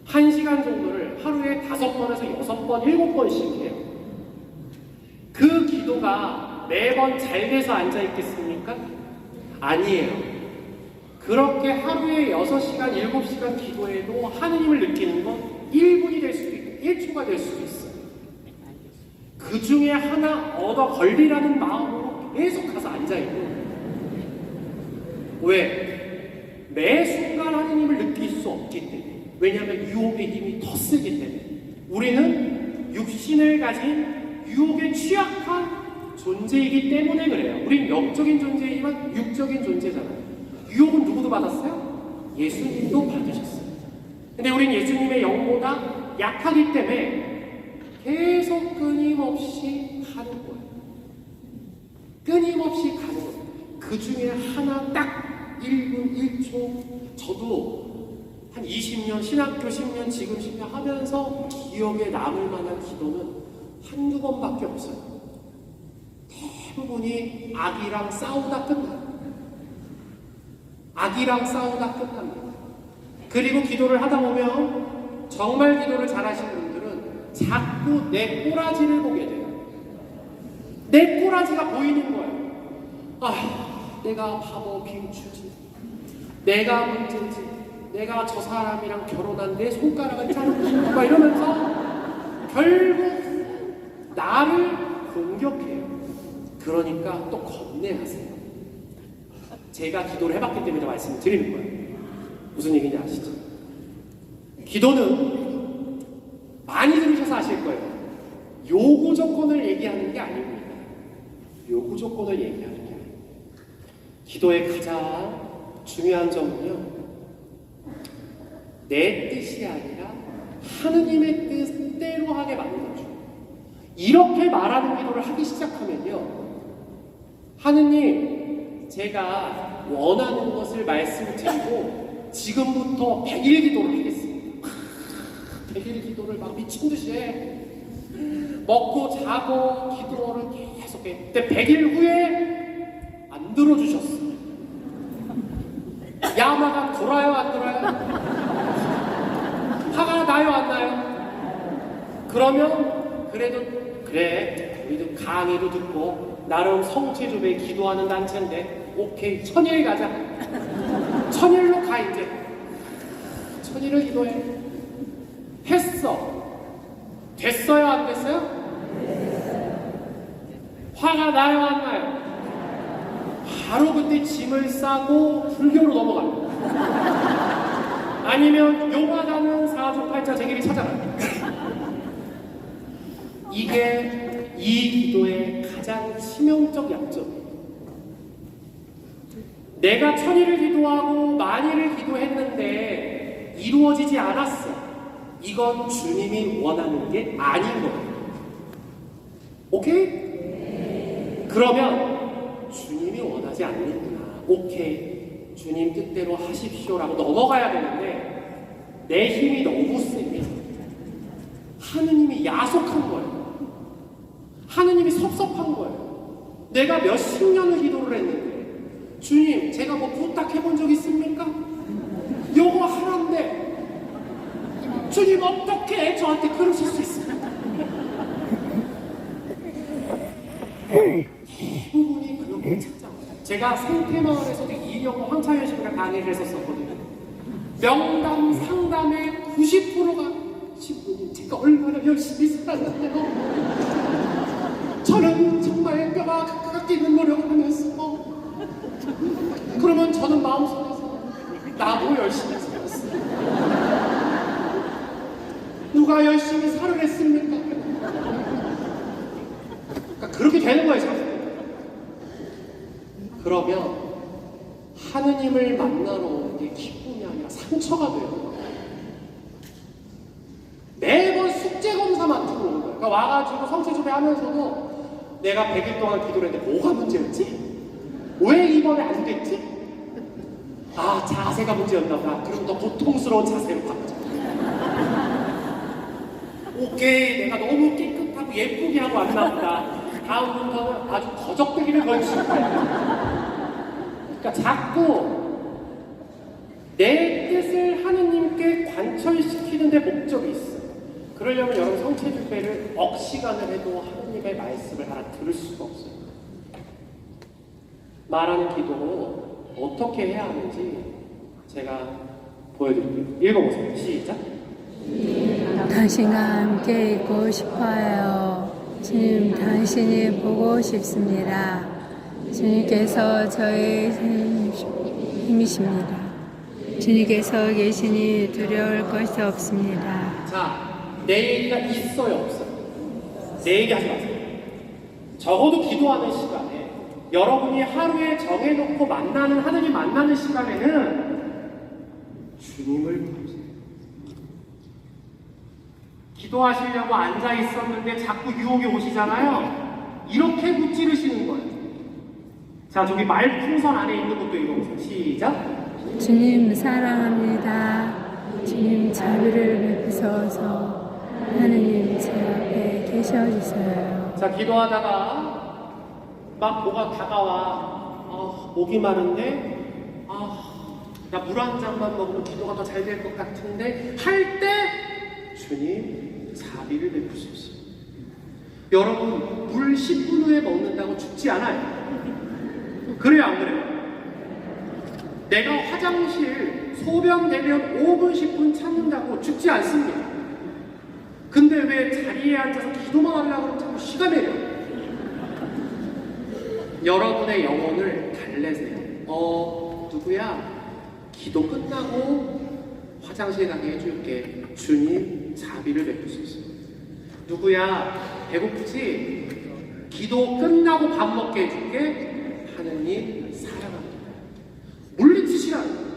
1시간 정도를 하루에 5번에서 6번, 7번씩 해요. 그 기도가 매번 잘 돼서 앉아있겠습니까? 아니에요. 그렇게 하루에 6시간, 7시간 기도해도 하느님을 느끼는 건 1분이 될 수도 있고 1초가 될 수도 있어요. 그 중에 하나 얻어 걸리라는 마음으로 계속 가서 앉아있고, 왜? 매 순간 하느님을 느낄 수 없기 때문에. 왜냐하면 유혹의 힘이 더 세기 때문에. 우리는 육신을 가진 유혹에 취약한 존재이기 때문에 그래요. 우린 영적인 존재이지만 육적인 존재잖아요. 유혹은 누구도 받았어요? 예수님도 받으셨어요. 근데 우린 예수님의 영보다 약하기 때문에 계속 끊임없이 가는 거예요. 끊임없이 가는 거예요. 그 중에 하나 딱 1분 1초 저도 한 20년 신학교 10년 지금 10년 하면서 기억에 남을 만한 기도는 한두 번밖에 없어요. 대부분이 악이랑 싸우다 끝나요. 악이랑 싸우다 끝납니다. 그리고 기도를 하다 보면 정말 기도를 잘하시는 분들은 자꾸 내 꼬라지를 보게 돼요. 내 꼬라지가 보이는 거예요. 아, 내가 바보 빙추지. 내가 문제지. 내가 저 사람이랑 결혼한 내 손가락을 자르지. 막 이러면서 결국 나를 공격해요. 그러니까 또 겁내하세요. 제가 기도를 해봤기 때문에 말씀을 드리는 거예요. 무슨 얘기인지 아시죠? 기도는 많이 들으셔서 아실 거예요. 요구 조건을 얘기하는 게 아닙니다. 요구 조건을 얘기하는 게 아닙니다. 기도의 가장 중요한 점은요, 내 뜻이 아니라 하느님의 뜻대로 하게 만들어줘요. 이렇게 말하는 기도를 하기 시작하면요, 하느님, 제가 원하는 것을 말씀드리고 지금부터 100일 기도를 하겠습니다. 100일 기도를 막 미친 듯이 해. 먹고 자고 기도를 계속해. 근데 100일 후에 안 들어주셨어. 야마가 돌아요, 안 돌아요? 화가 나요, 안 나요? 그러면 그래도 그래, 우리도 강의도 듣고 나름 성체조배 기도하는 단체인데 오케이, 1000일 가자. 1000일로 가. 이제 1000일을 기도해. 했어. 됐어요, 안 됐어요? 화가 나요, 안 나요? 바로 그때 짐을 싸고 불교로 넘어가요. 아니면 용화다는 사주팔자 제기를 찾아가요. 이게 이 기도의 가장 치명적 약점이에요. 내가 1000일을 기도하고 만일을 기도했는데 이루어지지 않았어. 이건 주님이 원하는 게 아닌 거예요. 오케이? 그러면 주님이 원하지 않는구나. 오케이, 주님 뜻대로 하십시오라고 넘어가야 되는데 내 힘이 너무 세면 하느님이 야속한 거예요. 하느님이 섭섭한 거예요. 내가 몇십 년을 기도를 했는데 주님, 제가 뭐 부탁해 본 적 있습니까? 요거 하는데 주님 어떻게 저한테 그러실 수 있습니까? 대부분이 그렇게 찾아와요. 제가 생태마을에서도 이영호 황창현 씨랑 강의를 했었거든요. 명담 상담의 90%가 신부님, 제가 얼마나 열심히 살았는데요. 저는 정말 뼈가 깎이는 노력을 하면서 그러면 저는 마음속에서 나도 열심히 살았어. 누가 열심히 살을 했습니까? 그러니까 그렇게 되는 거예요, 자꾸. 그러면 하느님을 만나러 오는 게 기쁨이 아니라 상처가 돼요. 매번 숙제 검사만 듣고 오는 거예요. 그러니까 와가지고 성체조배 하면서도 내가 100일 동안 기도를 했는데 뭐가 문제였지? 왜 이번에 안 됐지? 아, 자세가 문제였나 보다. 그럼 더 고통스러운 자세로 바꾸자. 오케이, 내가 너무 깨끗하고 예쁘게 하고 왔나 보다. 다음부터는 아주 거적대기를 걸칠 거야. 그러니까 자꾸 내 뜻을 하느님께 관철시키는 데 목적이 있어. 그러려면 여러분 성체주배를 억시간을 해도 하느님의 말씀을 알아들을 수가 없어요. 말하는 기도로 어떻게 해야 하는지 제가 보여드릴게요. 읽어보세요. 시작. 당신과 함께 있고 싶어요. 주님, 당신이 보고 싶습니다. 주님께서 저의 힘이십니다. 주님께서 계시니 두려울 것이 없습니다. 자, 내 얘기가 있어요, 없어요? 내 얘기 하지 마세요. 적어도 기도하는 시간에 여러분이 하루에 정해놓고 만나는 하느님 만나는 시간에는 주님을 부르세요. 기도하시려고 앉아 있었는데 자꾸 유혹이 오시잖아요. 이렇게 무찌르시는 거예요. 자, 저기 말풍선 안에 있는 것도 읽어보세요. 시작. 주님 사랑합니다. 주님 자비를 베푸소서. 하느님 제 앞에 계셔주세요. 자, 기도하다가 막 뭐가 다가와. 목이 마른데 나 물 한 잔만 먹으면 기도가 더 잘 될 것 같은데 할 때 주님 자비를 베푸소서. 여러분 물 10분 후에 먹는다고 죽지 않아요. 그래요 안 그래요? 내가 화장실 소변되면 5분 10분 참는다고 죽지 않습니다. 근데 왜 자리에 앉아서 기도만 하려고 하면 자꾸 시간 내려? 여러분의 영혼을 달래세요. 누구야? 기도 끝나고 화장실 가게 해줄게. 주님 자비를 베푸소서. 누구야? 배고프지? 기도 끝나고 밥 먹게 해줄게. 하느님 사랑합니다. 물리치시라는 거예요.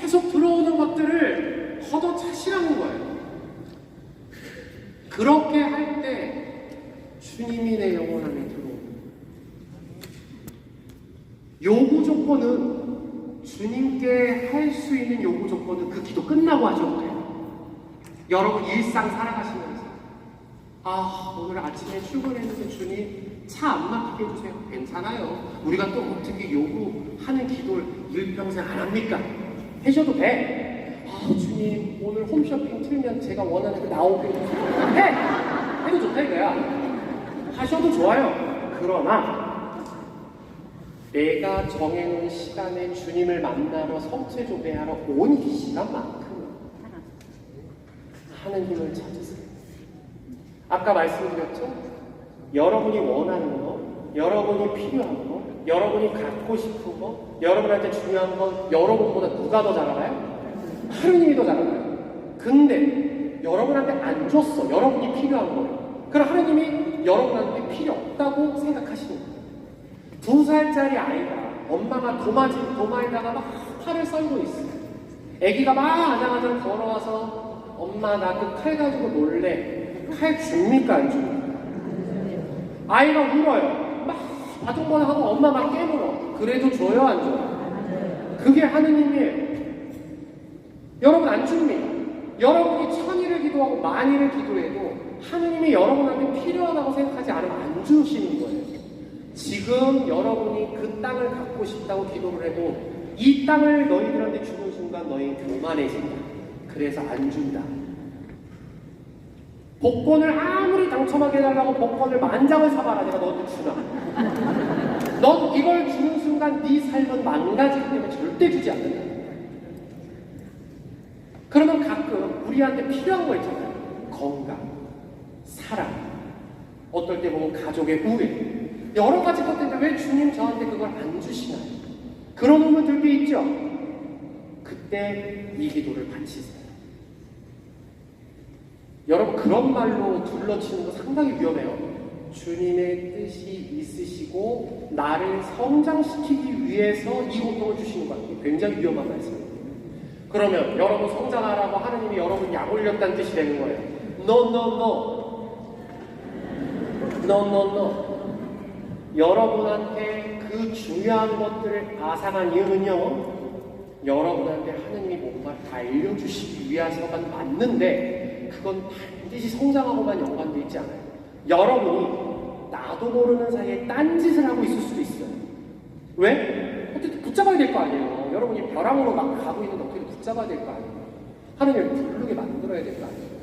계속 들어오는 것들을 걷어차시라는 거예요. 그렇게 할 때 주님이 내 영혼 안에 들어옵니다. 요구 조건은 주님께 할 수 있는 요구 조건은 그 기도 끝나고 하셔도 돼요. 여러분 일상 살아가시면서 오늘 아침에 출근했는데 주님 차 안 막히게 해주세요. 괜찮아요. 우리가 또 어떻게 요구하는 기도를 일평생 안 합니까? 하셔도 돼. 주님 오늘 홈쇼핑 틀면 제가 원하는 거 나오게 해주세요. 해도 좋다 이거야. 하셔도 좋아요. 그러나 내가 정해놓은 시간에 주님을 만나러 성체조배하러 온 이 시간만큼 하느님을 찾으세요. 아까 말씀드렸죠? 여러분이 원하는 거, 여러분이 필요한 거, 여러분이 갖고 싶은 거, 여러분한테 중요한 건 여러분보다 누가 더 잘 알아요? 하느님이 더 잘 알아요. 근데 여러분한테 안 줬어. 여러분이 필요한 거예요. 그럼 하느님이 여러분한테 필요 없다고 생각하시는 거예요. 2살짜리 아이가 엄마가 도마에다가 막 팔을 썰고 있어요. 애기가 막 아장아장 걸어와서 엄마 나 그 칼 가지고 놀래. 칼 줍니까 안 줍니까? 아이가 울어요. 막 바둥바둥하고 엄마 막 깨물어. 그래도 줘요 안 줘요? 그게 하느님이에요. 여러분 안 줍니다. 여러분이 1000일을 기도하고 10,000일을 기도해도 하느님이 여러분한테 필요하다고 생각하지 않으면 안 주시는 거예요. 지금 여러분이 그 땅을 갖고 싶다고 기도를 해도 이 땅을 너희들한테 주는 순간 너희 교만해진다. 그래서 안 준다. 복권을 아무리 당첨하게 해달라고 복권을 10,000장을 사봐라. 내가 너한테 주나. 넌 이걸 주는 순간 네 삶은 망가지기 때문에 절대 주지 않는다. 그러면 가끔 우리한테 필요한 거 있잖아요. 건강, 사랑, 어떨 때 보면 가족의 우애, 여러 가지 것들인데 왜 주님 저한테 그걸 안 주시나요? 그런 의문들도 있죠. 그때 이 기도를 바치세요. 여러분 그런 말로 둘러치는 거 상당히 위험해요. 주님의 뜻이 있으시고 나를 성장시키기 위해서 이 고통을 주시는 거 같아요. 굉장히 위험한 말씀입니다. 그러면 여러분 성장하라고 하느님이 여러분 약 올렸다는 뜻이 되는 거예요. No. 여러분한테 그 중요한 것들을 아상한 이유는요, 여러분한테 하느님이 뭔가 알려주시기 위해서가 맞는데 그건 반드시 성장하고만 연관되어 있지 않아요. 여러분이 나도 모르는 사이에 딴짓을 하고 있을 수도 있어요. 왜? 어쨌든 붙잡아야 될 거 아니에요. 여러분이 벼랑으로 막 가고 있는데 어떻게 붙잡아야 될 거 아니에요. 하느님을 부르게 만들어야 될 거 아니에요.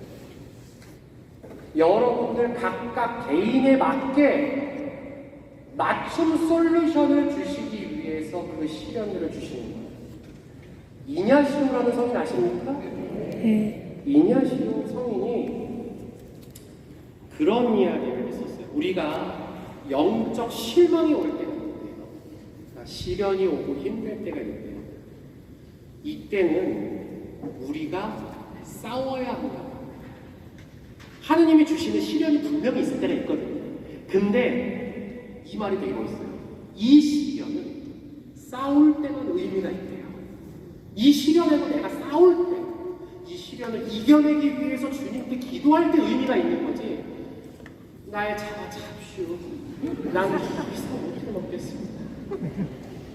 여러분들 각각 개인에 맞게 맞춤 솔루션을 주시기 위해서 그 시련들을 주시는 거예요. 이냐시오라는 성인 아십니까? 네. 이냐시오 성인이 그런 이야기를 했었어요. 우리가 영적 실망이 올 때가 있는데요. 시련이 오고 힘들 때가 있는데요. 이때는 우리가 싸워야 한다. 하느님이 주시는 시련이 분명히 있을 때가 있거든요. 근데 이 말이 되고 있어요. 이 시련은 싸울 때만 의미가 있대요. 이 시련에도 내가 싸울 때, 이 시련을 이겨내기 위해서 주님께 기도할 때 의미가 있는 거지. 날 잡아잡시오. 나는 이상 못해 먹겠습니다.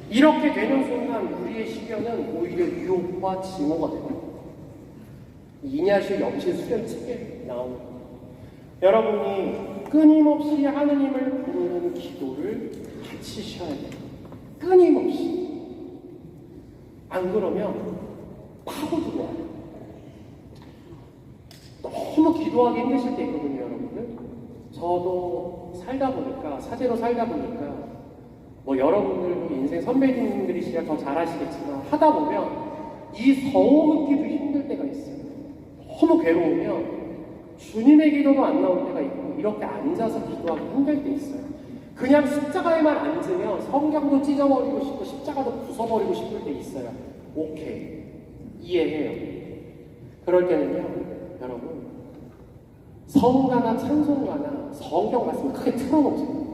이렇게 되는 순간 우리의 시련은 오히려 유혹과 증오가 됩니다. 이냐시 염실 수련 책에 나옵니다. 여러분이 끊임없이 하느님을 부르는 기도를 같이 쉬어야 돼요. 끊임없이. 안 그러면 파고 들어와요. 너무 기도하기 힘드실 때 있거든요, 여러분들. 저도 살다 보니까, 사제로 살다 보니까, 뭐 여러분들 인생 선배님들이시야 더 잘 아시겠지만, 하다 보면 이 서호흡기도 힘들 때가 있어요. 너무 괴로우면 주님의 기도도 안 나올 때가 있고, 이렇게 앉아서 기도하기 힘들 때 있어요. 그냥 십자가에만 앉으면 성경도 찢어버리고 싶고 십자가도 부숴버리고 싶을 때 있어요. 오케이, 이해해요. 그럴 때는요, 여러분, 성가나 찬송가나 성경 말씀을 크게 틀어놓으세요.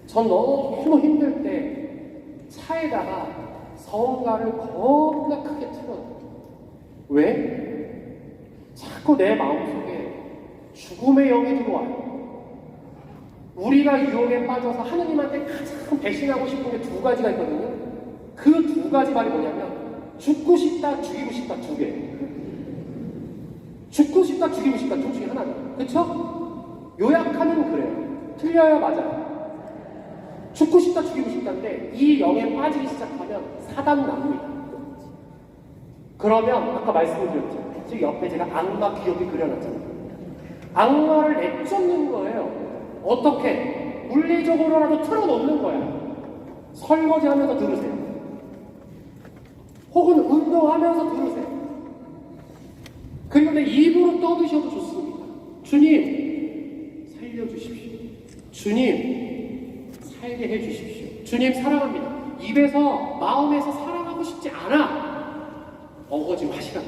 전 너무 힘들 때 차에다가 성가를 겁나 크게 틀어요. 왜? 자꾸 내 마음속에 죽음의 영이 들어와요. 우리가 유혹에 빠져서 하느님한테 가장 배신하고 싶은 게 두 가지가 있거든요. 그 두 가지 말이 뭐냐면 죽고 싶다, 죽이고 싶다, 두 개. 죽고 싶다, 죽이고 싶다, 둘 중에 하나죠. 그쵸? 요약하면 그래요. 틀려요, 맞아요. 죽고 싶다, 죽이고 싶다인데 이 영에 빠지기 시작하면 사단 납니다. 그러면 아까 말씀드렸죠. 지금 옆에 제가 악마 기억이 그려놨잖아요. 악마를 내쫓는 거예요. 어떻게? 물리적으로라도 틀어놓는 거야. 설거지하면서 들으세요. 혹은 운동하면서 들으세요. 그리고 내 입으로 떠드셔도 좋습니다. 주님, 살려주십시오. 주님, 살게 해주십시오. 주님, 사랑합니다. 입에서, 마음에서 사랑하고 싶지 않아. 어거지로 하시라.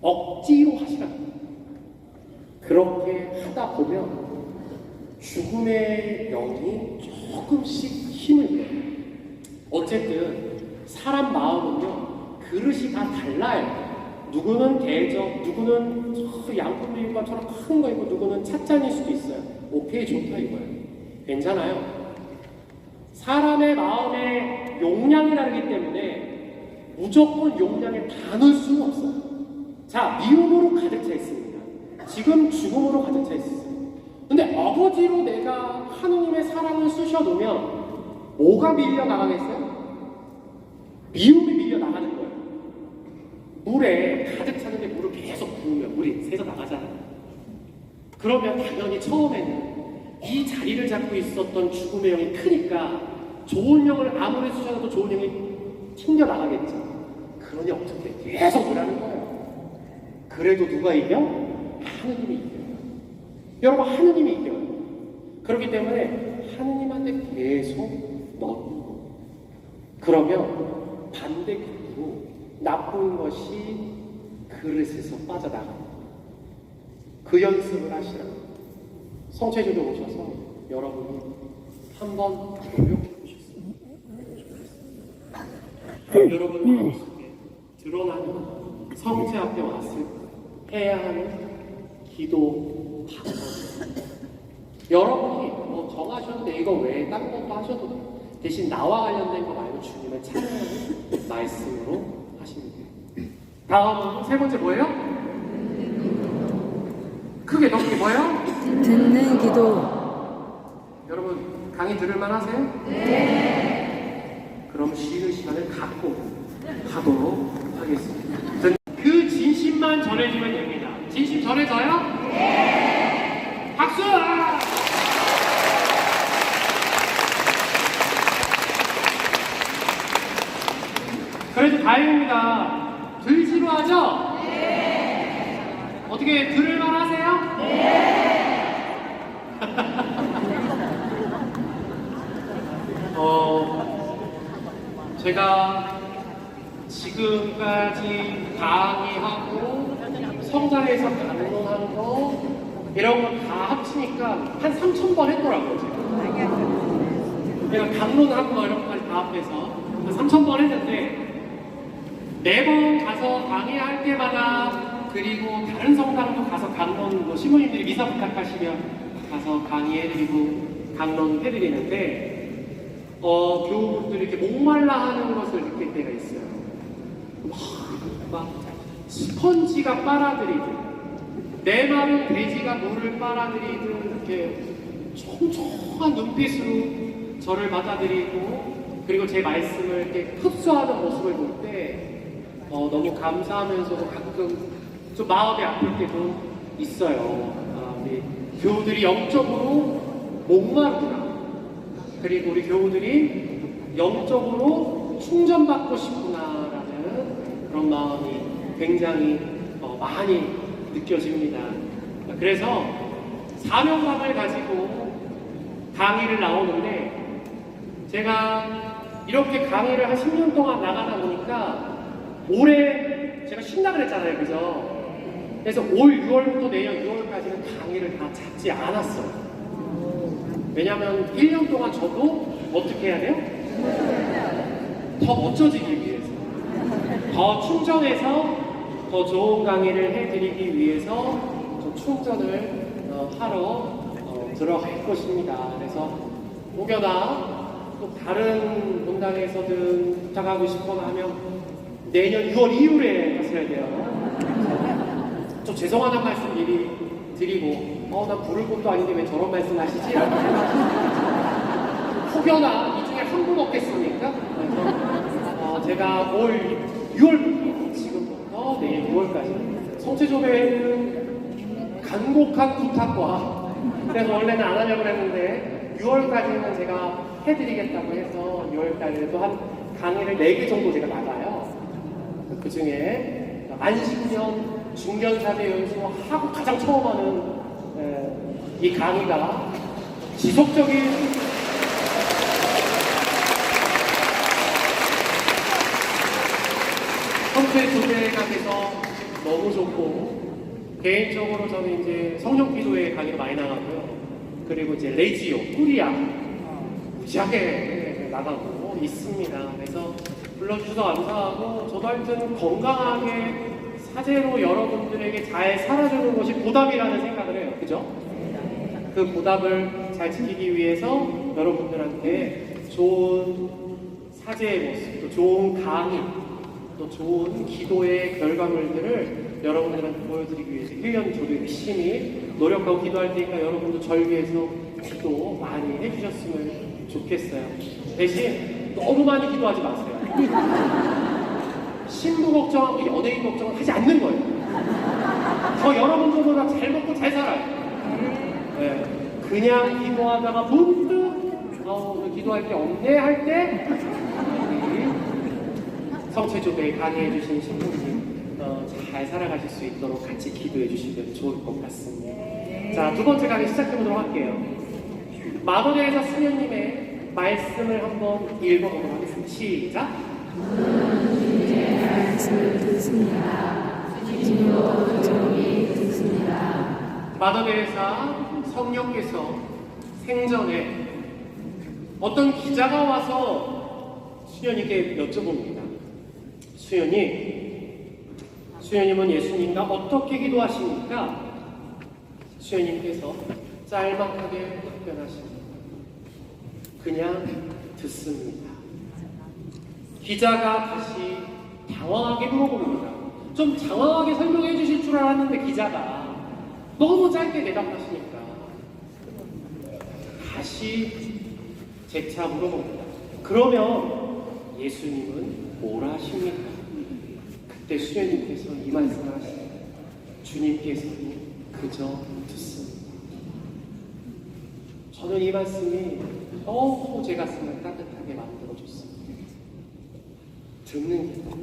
억지로 하시라. 그렇게 하다 보면 죽음의 영이 조금씩 힘을 내요. 어쨌든 사람 마음은요, 그릇이 다 달라요. 누구는 대접, 누구는 양푼 비빔밥처럼 큰 거 있고, 누구는 찻잔일 수도 있어요. 오케이, 좋다 이거예요. 괜찮아요. 사람의 마음의 용량이 다르기 때문에 무조건 용량에 다 넣을 수는 없어요. 자, 미움으로 가득 차 있습니다. 지금 죽음으로 가득 차 있어요. 근데 어거지로 내가 하느님의 사랑을 쑤셔놓으면 뭐가 밀려나가겠어요? 미움이 밀려나가는 거예요. 물에 가득 차는데 물을 계속 부으면 물이 새서 나가잖아요. 그러면 당연히 처음에는 이 자리를 잡고 있었던 죽음의 영이 크니까 좋은 영을 아무리 쑤셔놔도 좋은 영이 튕겨나가겠죠. 그러니 어떻게 계속 그러는 거예요. 그래도 누가 이겨? 하느님이 이겨요. 여러분, 하느님이 이겨요. 그렇기 때문에 하느님한테 계속 넣는 거예요. 그러면 반대급으로 나쁜 것이 그릇에서 빠져나갑니다. 그 연습을 하시라고. 성체주도 오셔서 여러분이 한번 노력해 보셨어요. 여러분 마음속에 드러나는 성체 앞에 왔을 때 해야 하는 기도 방법. 여러분이 뭐 정하셨는데 이거 외에 다른 것도 하셔도 돼요. 대신 나와 관련된 거 말고 주님의 찬양하는 말씀으로 하시면 돼요. 다음 세 번째 뭐예요? 크게 넘게 뭐예요? 듣는 기도. 여러분 강의 들을만 하세요? 네. 그럼 쉬는 시간을 갖고 가도록 하겠습니다. 그 진심만 전해지면 됩니다. 진심 전해져요? 네. 박수! 그래도 다행입니다. 들지로 하죠? 네. 어떻게 들을만 하세요? 네. 제가 지금까지 강의하고 성장에서 강론한 거 이런 거 다 합치니까 한 3,000번 했더라고요. 제가. 제가 강론하고 뭐 이런 것까지 다 합해서 3,000번 했는데 매번 가서 강의할 때마다 그리고 다른 성당도 가서 강론 뭐 신부님들이 미사 부탁하시면 가서 강의해드리고 강론 해드리는데 교우분들이 이렇게 목말라 하는 것을 느낄 때가 있어요. 막 스펀지가 빨아들이듯 내 마른 돼지가 물을 빨아들이듯 이렇게 촘촘한 눈빛으로 저를 받아들이고 그리고 제 말씀을 이렇게 흡수하는 모습을 볼 때 너무 감사하면서도 가끔 좀 마음이 아플 때도 있어요. 우리 교우들이 영적으로 목마르구나. 그리고 우리 교우들이 영적으로 충전받고 싶구나라는 그런 마음이 굉장히 많이 느껴집니다. 그래서 사명감을 가지고 강의를 나오는데 제가 이렇게 강의를 한 10년 동안 나가다 보니까 올해 제가 쉰다 그랬잖아요. 그죠? 그래서 올 6월부터 내년 6월까지는 강의를 다 잡지 않았어요. 왜냐면 1년 동안 저도 어떻게 해야 돼요? 더 멋져지기 위해서 더 충전해서 더 좋은 강의를 해드리기 위해서 더 충전을 하러 들어갈 것입니다. 그래서 혹여나 또 다른 본당에서든 부탁하고 싶거나 하면 내년 6월 이후에 하셔야 돼요. 좀 죄송하다는 말씀 미리 드리고 나 부를 것도 아닌데 왜 저런 말씀 하시지? 혹여나 이 중에 한 분 없겠습니까? 그래서 제가 올 6월부터 지금부터 내일 6월까지 성체조배회는 간곡한 부탁과 그래서 원래는 안 하려고 했는데 6월까지는 제가 해드리겠다고 해서 6월까지 또 한 강의를 4개 정도 제가 나가요. 그 중에 안식년 중견사대 연수하고 가장 처음 하는 이 강의가 지속적인 성체조배가 돼서 너무 좋고 개인적으로 저는 이제 성령기도회 강의를 많이 나가고요. 그리고 이제 레지오, 꾸리아 무지하게 나가고 있습니다. 그래서 불러주셔서 감사하고 저도 하여튼 건강하게 사제로 여러분들에게 잘 살아주는 것이 보답이라는 생각을 해요. 그죠? 그 보답을 잘 지키기 위해서 여러분들한테 좋은 사제의 모습, 또 좋은 강의, 또 좋은 기도의 결과물들을 여러분들한테 보여드리기 위해서 1년 저도 열심히 노력하고 기도할 테니까 여러분도 절 위해서 기도 많이 해주셨으면 좋겠어요. 대신 너무 많이 기도하지 마세요. 신부 걱정하고 연예인 걱정을 하지 않는 거예요. 저 여러분들보다 잘 먹고 잘 살아요. 네. 그냥 기도하다가 문득 기도할 게 없네 할 때 성체조배에 강의해주신 신부님 잘 살아가실 수 있도록 같이 기도해 주시면 좋을 것 같습니다. 자, 두 번째 강의 시작해 보도록 할게요. 마더데이사 수녀님의 말씀을 한번 읽어보도록 하겠습니다. 시작! 말씀을 듣습니다. 주님도 종이 듣습니다. 마더데이사 성령께서 생전에 어떤 기자가 와서 수녀님께 여쭤봅니다. 수녀님은 예수님과 어떻게 기도하십니까? 수녀님께서 짤막하게 답변하십니다. 그냥 듣습니다. 기자가 다시 당황하게 물어봅니다. 좀 장황하게 설명해 주실 줄 알았는데 기자가 너무 짧게 대답하시니까 다시 재차 물어봅니다. 그러면 예수님은 뭘 하십니까? 그때 수녀님께서 이 말씀을 하십니다. 주님께서는 그저 듣습니다. 저는 이 말씀이 너무 제 가슴을 따뜻하게 만들어줬습니다. 듣는 기도.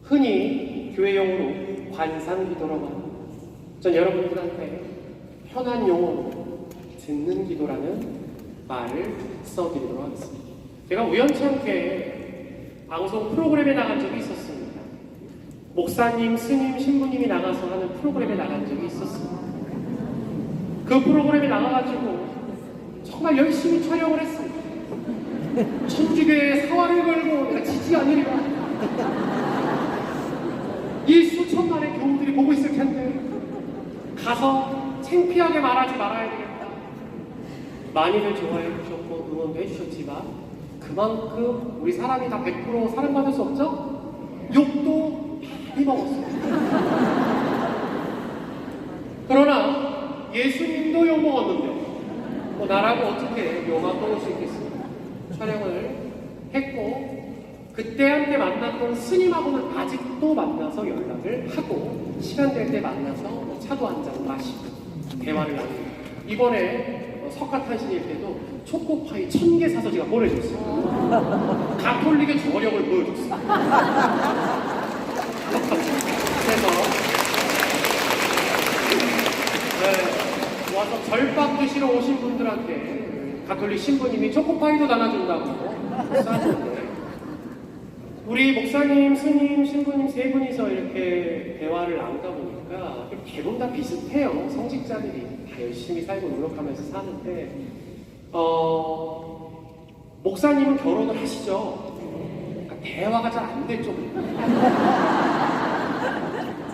흔히 교회용어로 관상기도라고 합니다. 전 여러분들한테 편한 용어로 듣는 기도라는 말을 써드리도록 하겠습니다. 제가 우연찮게 방송 프로그램에 나간 적이 있었습니다. 목사님, 스님, 신부님이 나가서 하는 프로그램에 나간 적이 있었습니다. 그 프로그램에 나가가지고 정말 열심히 촬영을 했습니다. 천주교의 사활을 걸고 내가 지지 않으리라. 이 수천만의 교우들이 보고 있을 텐데 가서 창피하게 말하지 말아야 되겠다. 많이들 좋아해 주셨고 응원도 해주셨지만 그만큼 우리 사람이 다 100% 사랑받을 수 없죠? 욕도 많이 먹었어요. 그러나 예수님도 욕 먹었는데 뭐 나라고 어떻게 욕만 먹을 수 있겠습니까? 촬영을 했고 그때 함께 만났던 스님하고는 아직도 만나서 연락을 하고 시간 될 때 만나서 뭐 차도 한잔 마시고 대화를 나누고 이번에 석가탄신일 때도 초코파이 1000개 사서 제가 보내줬어요. 가톨릭의 저력을 보여줬어요. 그래서 와서 절밥 드시러 오신 분들한테 가톨릭 신부님이 초코파이도 나눠준다고 싸줬는데 우리 목사님, 스님, 신부님 세 분이서 이렇게 대화를 나누다 보니까 대부분 다 비슷해요. 성직자들이 다 열심히 살고 노력하면서 사는데 목사님은 결혼을 하시죠. 그러니까 대화가 잘 안 될 쪽이에요.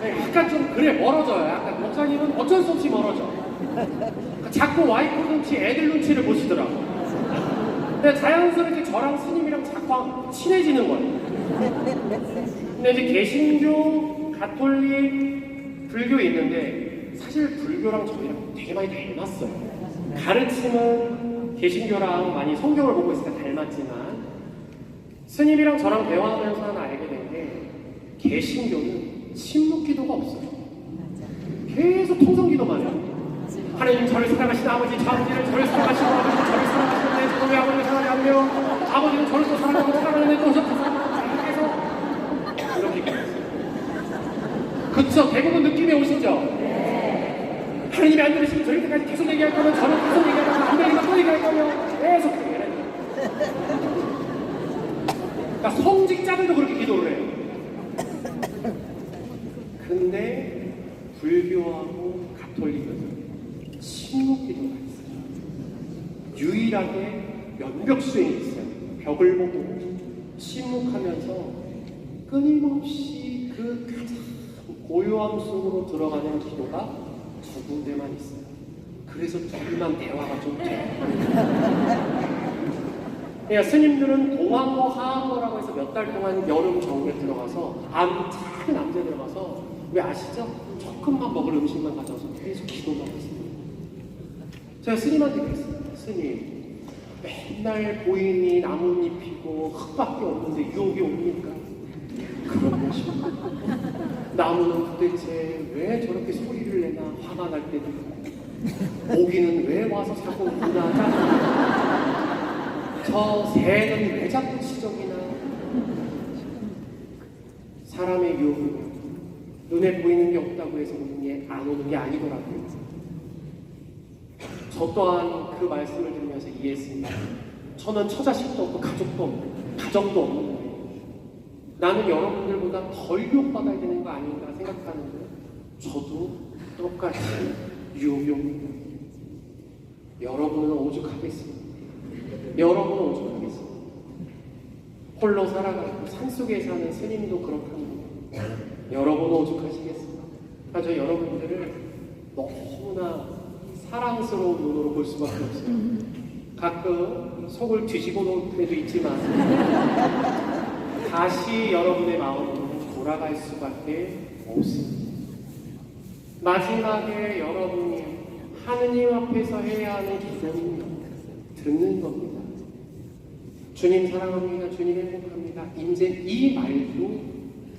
약간 좀 그래 멀어져요. 약간 목사님은 어쩔 수 없이 멀어져. 그러니까 자꾸 와이프 눈치, 애들 눈치를 보시더라고. 근데 자연스럽게 저랑 스님이랑 자꾸 친해지는 거예요. 근데 이제 개신교, 가톨릭, 불교 있는데 사실 불교랑 저희랑 되게 많이 닮았어요. 가르침은 개신교랑 많이 성경을 보고 있으니까 닮았지만 스님이랑 저랑 대화하면서 하나 알게 된 게 개신교는 침묵 기도가 없어요. 계속 통성 기도만 해요. 하나님 저를 사랑하시는 아버지, 저 아버지를 저를 사랑하시고 아버지 저를 사랑하시는데 저도 왜 아버지를 사랑하지 않으며 아버지는 저를 또 사랑하고 사랑하는데 또 저를 사랑하고 계속 이렇게 기도했어요. 그쵸? 대부분 느낌이 오시죠? 하나님이 안 들으시면 저희 때까지 계속 얘기할 거면 저는 계속 얘기할 거면 안 들리면 또 얘기할 거면 계속 얘기해야 돼요. 그러니까 성직자들도 그렇게 기도를 해요. 근데 불교하고 가톨릭은 침묵 기도가 있어요. 유일하게 연벽 수행이 있어요. 벽을 보고 침묵하면서 끊임없이 그 가장 고요함 속으로 들어가는 기도가 두 군데만 있어요. 그래서 둘만 대화가 좀 돼요. 그러니까 스님들은 동안거, 하안거라고 해서 몇 달 동안 여름 정글에 들어가서 작은 암제 들어가서 왜 아시죠? 조금만 먹을 음식만 가져와서 계속 기도만 했어요. 제가 스님한테 그랬어요. 스님, 맨날 보인이 나뭇잎이고 흙밖에 없는데 유혹이 옵니까? 그런 것입니다. 나무는 도대체 왜 저렇게 소리를 내나 화가 날 때도 있고 모기는 왜 와서 자꾸 우나 짜증나 저 새는 왜 자꾸 지적이나 사람의 유혹은 눈에 보이는 게 없다고 해서 오는 게 안 오는 게 아니더라고요. 저 또한 그 말씀을 들으면서 이해했습니다. 저는 처자식도 없고 가족도 없는 거예요. 나는 여러분들보다 덜 유혹받아야 되는 거 아닌가 생각하는데 저도 똑같이 유혹이 옵니다. 여러분은 오죽하겠습니까? 여러분은 오죽하겠습니까? 홀로 살아가고 산속에 사는 스님도 그렇답니다. 여러분은 오죽하시겠습니까? 저 여러분들을 너무나 사랑스러운 눈으로 볼 수밖에 없어요. 가끔 속을 뒤집어 놓을 때도 있지만 다시 여러분의 마음으로 돌아갈 수밖에 없습니다. 마지막에 여러분이 하느님 앞에서 해야 하는 기도는 듣는 겁니다. 주님 사랑합니다. 주님 행복합니다. 이제 이 말도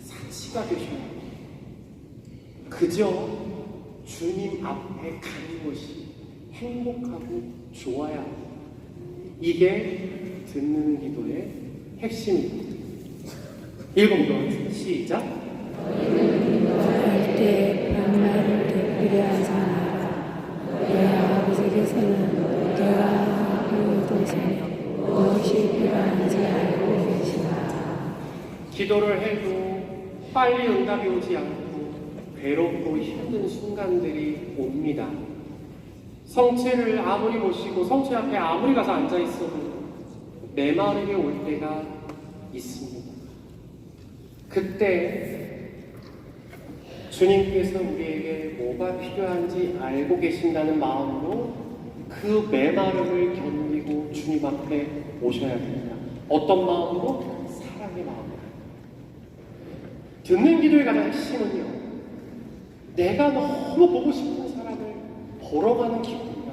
사치가 되셔야 합니다. 그저 주님 앞에 가는 것이 행복하고 좋아야 합니다. 이게 듣는 기도의 핵심입니다. 읽어보도록 하겠습니다. 시작. 할 때 반말을 되풀이하지 마라. 너의 아버지께서는 내가 하고 도시며 무엇이 필요한지 알고 계시다. 기도를 해도 빨리 응답이 오지 않고 괴롭고 힘든 순간들이 옵니다. 성체를 아무리 모시고 성체 앞에 아무리 가서 앉아 있어도 메마르게 올 때가 있습니다. 그때 주님께서 우리에게 뭐가 필요한지 알고 계신다는 마음으로 그 메마름을 견디고 주님 앞에 오셔야 됩니다. 어떤 마음으로? 사랑의 마음으로. 듣는 기도의 가장 핵심은요, 내가 너무 보고 싶은 사람을 보러 가는 기분입니다.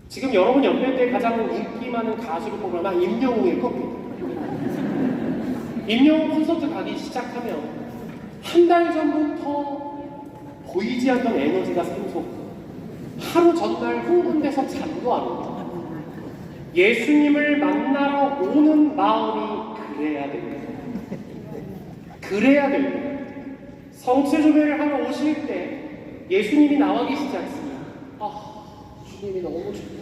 지금 여러분 연배때 가장 인기 많은 가수를 뽑으면 임영웅일 겁니다. 임영웅 콘서트 가기 시작하면 한 달 전부터 보이지 않던 에너지가 샘솟고 하루 전날 흥분돼서 잠도 안 옵니다. 예수님을 만나러 오는 마음이 그래야 됩니다. 그래야 됩니다. 성체조배를 하러 오실 때 예수님이 나와 계시지 않습니까? 주님이 너무 좋아요.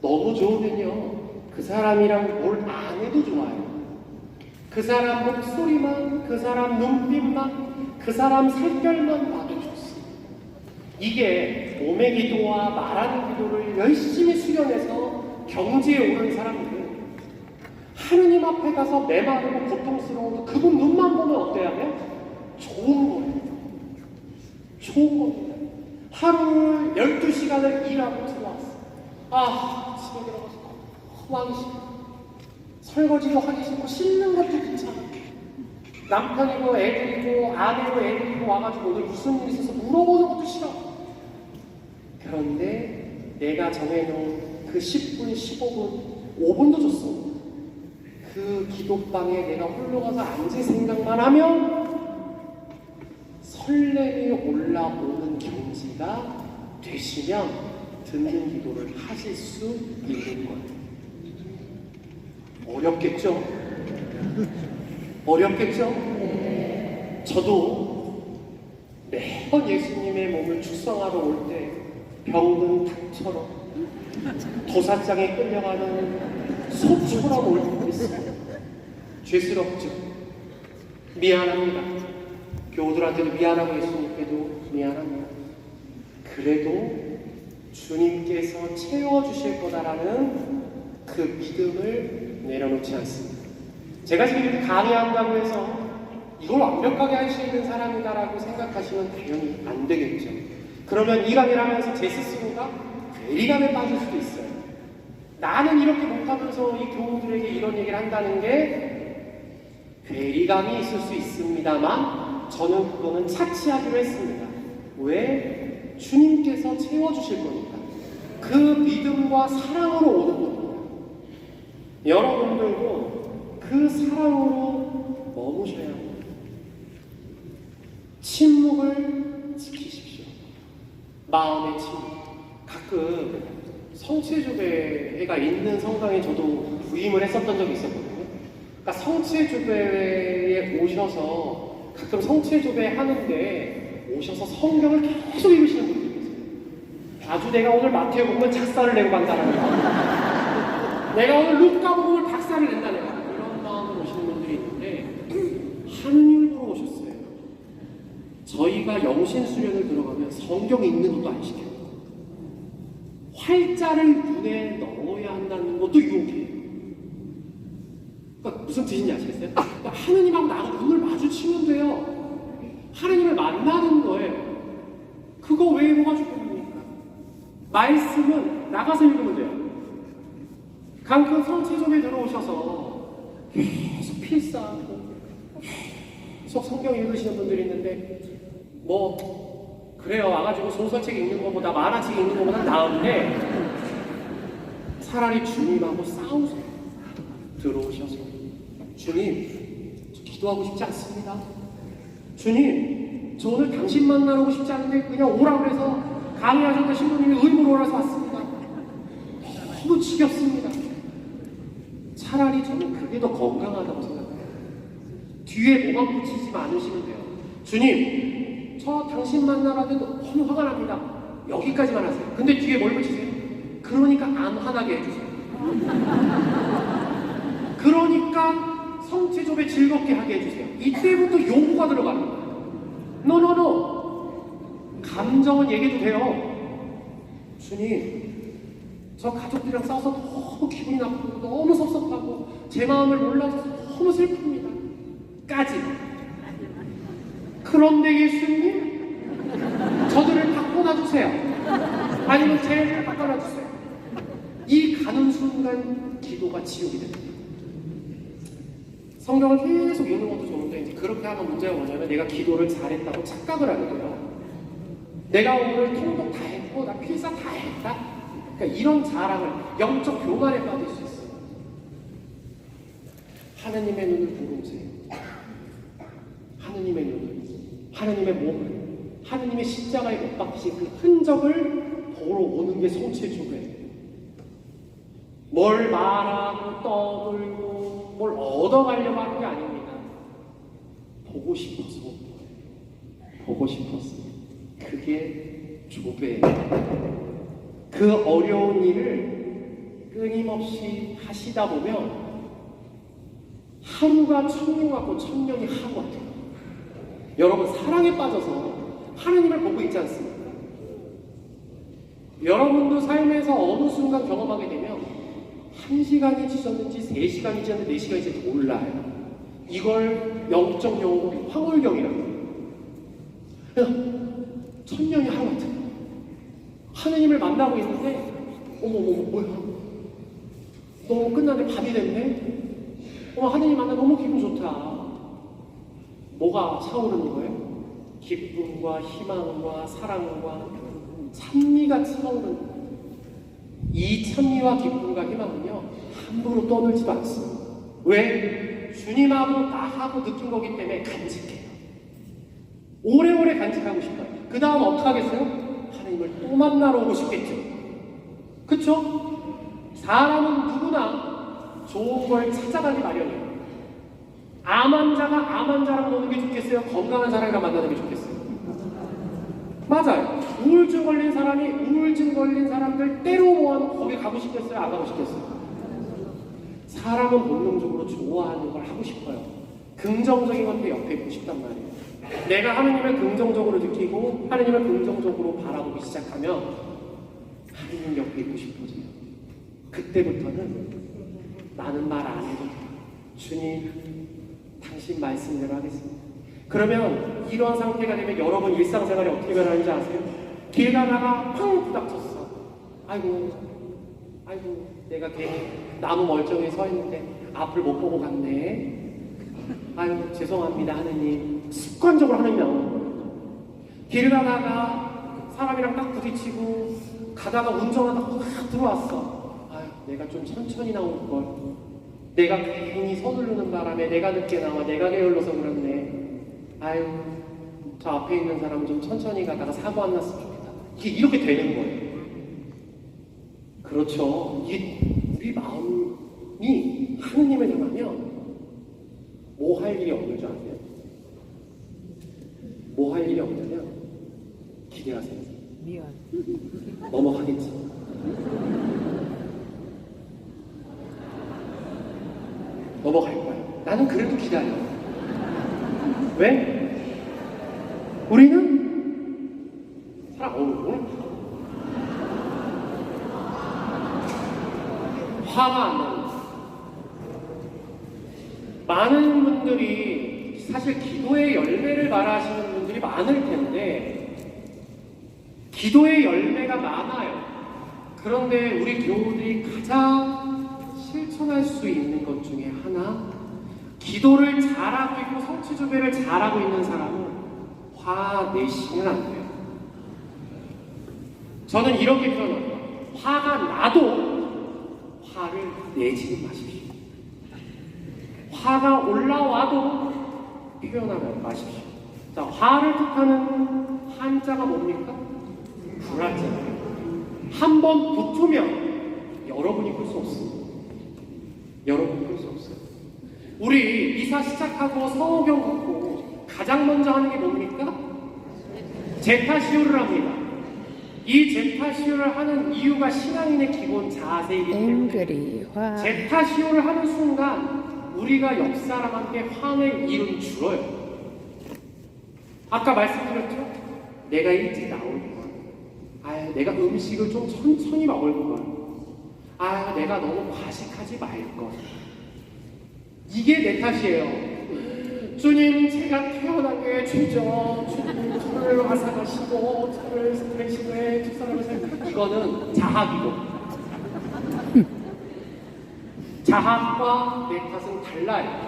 너무 좋으면요, 그 사람이랑 뭘 안 해도 좋아요. 그 사람 목소리만, 그 사람 눈빛만, 그 사람 살결만 봐도 좋습니다. 이게 몸의 기도와 말하는 기도를 열심히 수련해서 경지에 오른 사람들은 하느님 앞에 가서 메마르고 고통스러워도 그분 눈만 보면 어때요? 좋은 거예요. 좋은 겁니다. 하루 12시간을 일하고 들어왔어. 집에 들어가서 너무 하기 싫어. 설거지도 하기 싫고 씻는 것도 귀찮아. 남편이고 애들이고 아내고 애들이고 와가지고 오늘 무슨 일 있어서 물어보는 것도 싫어. 그런데 내가 정해놓은 그 10분, 15분, 5분도 좋습니다. 그 기도방에 내가 홀로 가서 앉을 생각만 하면 설렘이 올라오는 경지가 되시면 듣는 기도를 하실 수 있는 거예요. 어렵겠죠? 어렵겠죠? 저도 매번 예수님의 몸을 축성하러 올 때 병든 닭처럼 도사장에 끌려가는 소처럼 올 때도 있어요. 죄스럽죠? 미안합니다. 교우들한테도 미안하고 예수님께도 미안합니다. 그래도 주님께서 채워주실 거다라는 그 믿음을 내려놓지 않습니다. 제가 지금 이렇게 강의한다고 해서 이걸 완벽하게 할 수 있는 사람이다라고 생각하시면 당연히 안 되겠죠. 그러면 이 강의를 하면서 제 스스로가 괴리감에 빠질 수도 있어요. 나는 이렇게 못하면서 이 교우들에게 이런 얘기를 한다는 게 괴리감이 있을 수 있습니다만 저는 그거는 차치하기로 했습니다. 왜? 주님께서 채워주실 거니까. 그 믿음과 사랑으로 오는 겁니다. 여러분들도 그 사랑으로 머무셔야 합니다. 침묵을 지키십시오. 마음의 침묵. 가끔 성체주배가 있는 성당에 저도 부임을 했었던 적이 있었거든요. 그러니까 성체주배에 오셔서 가끔 성체주배 하는데 오셔서 성경을 계속 읽으시는 분들이 계세요. 아주 내가 오늘 마태복음을 작사를 내고 간다는 거. 내가 오늘 루카복음을 박사를 낸다 내가. 이런 마음으로 오시는 분들이 있는데 하느님을 보러 오셨어요. 저희가 영신수련을 들어가면 성경 읽는 것도 안 시켜요. 활자를 눈에 넣어야 한다는 것도 유혹해요. 그러니까 무슨 뜻인지 아시겠어요? 그러니까 하느님하고 나하고 눈을 마주치면 돼요. 하느님을 만나는 거예요. 그거 외에 뭐가 중요합니까? 말씀은 나가서 읽으면 돼요. 강큰 성체점에 들어오셔서 계속 필사하고 계속 성경 읽으시는 분들이 있는데 그래요. 와가지고 소설책 읽는 것보다 만화책 읽는 것보다 나은데 차라리 주님하고 싸우세요. 들어오셔서 주님, 저 기도하고 싶지 않습니다. 주님, 저 오늘 당신 만나러 오고 싶지 않은데 그냥 오라고 해서 강의하셨던 신부님이 의무로 오라서 왔습니다. 너무 지겹습니다. 차라리 저는 그게 더 건강하다고 생각해요. 뒤에 뭐만 붙이지 않으시면 돼요. 주님, 저 당신 만나라도 너무 화가 납니다. 여기까지만 하세요. 근데 뒤에 뭘 붙이세요? 그러니까 안 화나게 해주세요. 그러니까 성체조배 즐겁게 하게 해주세요. 이때부터 요구가 들어가는 거예요. 노노노. 감정은 얘기해도 돼요. 주님, 저 가족들이랑 싸워서 너무 기분이 나쁘고 너무 섭섭하고 제 마음을 몰라서 너무 슬픕니다. 까지. 그런데 예수님, 저들을 바꿔놔주세요. 아니면 쟤를 바꿔놔주세요. 이 가는 순간 기도가 지옥이 됩니다. 성경을 계속 읽는 것도 좋은데 이제 그렇게 하면 문제가 뭐냐면 내가 기도를 잘했다고 착각을 하게 돼요. 내가 오늘 통독 다 했고 나 필사 다 했다. 그러니까 이런 자랑을 영적 교만에 빠질 수 있어요. 하나님의 눈을 보고 오세요. 하나님의 눈을, 하나님의 몸을, 하나님의 십자가에 못 박히신 그 흔적을 보러 오는 게 성체주배예요. 뭘 말하고 떠들고 뭘 얻어가려고 하는 게 아닙니다. 보고 싶어서 보고 싶었어. 그게 조배예요. 그 어려운 일을 끊임없이 하시다 보면 하루가 천년 같고 천년이 하루 같아요. 여러분 사랑에 빠져서 하나님을 보고 있지 않습니까? 여러분도 삶에서 어느 순간 경험하게 되면 1시간이 지났는지 3시간이 지났는지 4시간이 지났는지 몰라요. 이걸 영적 용어로 황홀경이라고 해요. 천년이 하루 같은 거예요. 하느님을 만나고 있는데 어머머머 뭐야, 너무 끝나네. 밤이 됐네. 하느님 만나 너무 기분 좋다. 뭐가 차오르는 거예요? 기쁨과 희망과 사랑과 찬미가 차오르는 거예요. 이 찬미와 기쁨과 희망은요 함부로 떠들지도 않습니다. 왜? 주님하고 나하고 느낀 거기 때문에 간직해요. 오래오래 간직하고 싶어요. 그 다음 어떡하겠어요? 하나님을 또 만나러 오고 싶겠죠. 그쵸? 사람은 누구나 좋은 걸 찾아가기 마련이에요. 암 환자가 암 환자랑 노는 게 좋겠어요? 건강한 사람이랑 만나는 게 좋겠어요? 맞아요. 우울증 걸린 사람이 우울증 걸린 사람들 때로 모아놓고 거기 가고 싶겠어요? 안 가고 싶겠어요? 사람은 본능적으로 좋아하는 걸 하고 싶어요. 긍정적인 것도 옆에 있고 싶단 말이에요. 내가 하느님을 긍정적으로 느끼고 하느님을 긍정적으로 바라보기 시작하면 하느님 옆에 있고 싶어져요. 그때부터는 나는 말 안 해도 돼요. 주님, 당신 말씀대로 하겠습니다. 그러면 이런 상태가 되면 여러분 일상생활이 어떻게 변하는지 아세요? 길 가다가 팡 부닥쳤어. 아이고 내가 괜히 나무 멀쩡히 서 있는데 앞을 못 보고 갔네. 아이고 죄송합니다 하느님. 습관적으로 하느님이 나오는 거예요. 길 가다가 사람이랑 딱 부딪히고 가다가 운전하다가 확 들어왔어. 아유 내가 좀 천천히 나올걸. 내가 괜히 서두르는 바람에 내가 늦게 나와 내가 게을러서 그렇네. 아유 저 앞에 있는 사람은 좀 천천히 가다가 사고 안 났으면 좋겠다. 이게 이렇게 되는 거예요. 그렇죠. 이게 우리 마음이 하느님을 향하면 뭐 할 일이 없는 줄 아세요? 뭐 할 일이 없냐면 기대하세요. 미안. 넘어가겠지. 넘어갈 거야. 나는 그래도 기다려. 왜? 우리는 사람 오늘 화가 안 나는. 많은 분들이 사실 기도의 열매를 말하시는 분들이 많을 텐데 기도의 열매가 많아요. 그런데 우리 교우들이 가장 실천할 수 있는 것 중에 하나, 기도를 잘하고 있고 성취주배를 잘하고 있는 사람은 화내시면 안 돼요. 저는 이렇게 표현합니다. 화가 나도 화를 내지는 마십시오. 화가 올라와도 표현하지 마십시오. 자, 화를 뜻하는 한자가 뭡니까? 불화자예요. 한 번 붙으면 여러분이 풀 수 없습니다. 여러분이 풀 수 없어요. 우리 미사 시작하고 성경 듣고 가장 먼저 하는 게 뭡니까? 제타시오를 합니다. 이 제타시오를 하는 이유가 신앙인의 기본 자세이기 때문에 제타시오를 하는 순간 우리가 옆 사람한테 화낼 일은 줄어요. 아까 말씀드렸죠? 내가 일찍 나올 거야. 아, 내가 음식을 좀 천천히 먹을 걸. 아, 내가 너무 과식하지 말 걸. 이게 내 탓이에요. 주님, 제가 태어난 게 죄죠. 주님, 저를 앗아가시고 저를 대신에 축사를 하세요. 이거는 자학이고, 자학과 내 탓은 달라요.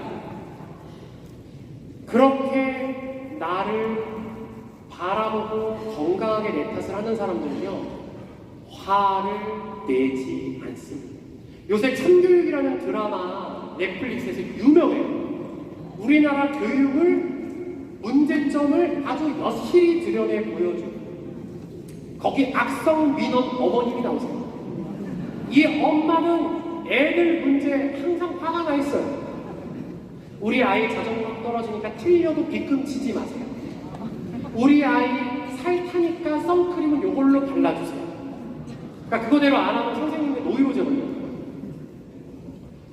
그렇게 나를 바라보고 건강하게 내 탓을 하는 사람들은요, 화를 내지 않습니다. 요새 참교육이라는 드라마 넷플릭스에서 유명해요. 우리나라 교육을 문제점을 아주 여실히 드러내 보여주고, 거기 악성 민원 어머님이 나오세요. 이 엄마는 애들 문제에 항상 화가 나 있어요. 우리 아이 자존감 떨어지니까 틀려도 빗금치지 마세요. 우리 아이 살 타니까 선크림은 요걸로 발라주세요. 그러니까 그거대로 안 하면 선생님의 노이로제 걸려요.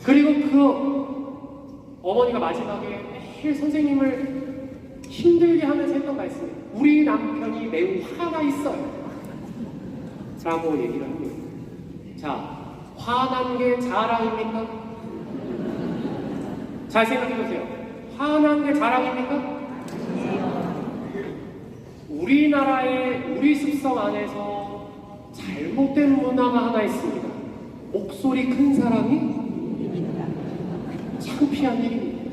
그리고 그 어머니가 마지막에 매일 선생님을 힘들게 하면서 했던 말씀이, 우리 남편이 매우 화가 있어요 라고 얘기를 합니다. 자, 화난 게 자랑입니까? 잘 생각해보세요. 화난 게 자랑입니까? 우리나라의 우리 습성 안에서 잘못된 문화가 하나 있습니다. 목소리 큰 사람이 창피한 일입니다.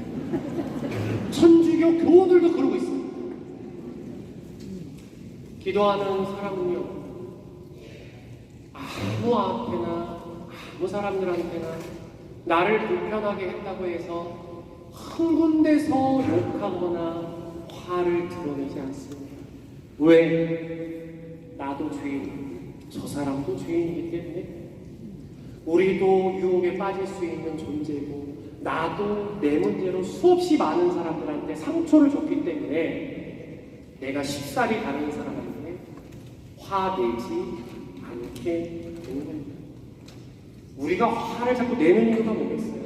천주교 교우들도 그러고 있어요. 기도하는 사람은요, 아무 앞에나 아무 사람들한테나 나를 불편하게 했다고 해서 한 군데서 욕하거나 화를 드러내지 않습니다. 왜? 나도 죄인이고 저 사람도 죄인이기 때문에 우리도 유혹에 빠질 수 있는 존재고, 나도 내 문제로 수없이 많은 사람들한테 상처를 줬기 때문에 내가 쉽사리 다른 사람한테 화내지 않게 되는 겁니다. 우리가 화를 자꾸 내는 이유가 뭐겠어요?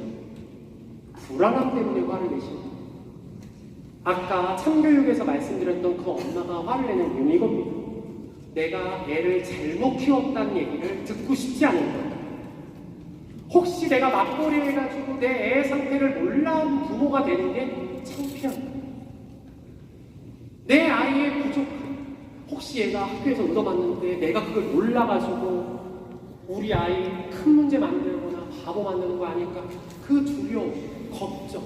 불안함 때문에 화를 내십니다. 아까 참교육에서 말씀드렸던 그 엄마가 화를 내는 이유는 이겁니다. 내가 애를 잘못 키웠다는 얘기를 듣고 싶지 않은 거예요. 혹시 내가 맞벌이 해가지고 내 애 상태를 몰라온 부모가 되는 게 창피한 거예요. 내 아이의 부족, 혹시 얘가 학교에서 얻어맞는데 내가 그걸 몰라가지고 우리 아이 큰 문제 만들거나 바보 만드는 거 아닐까? 그 두려움, 걱정.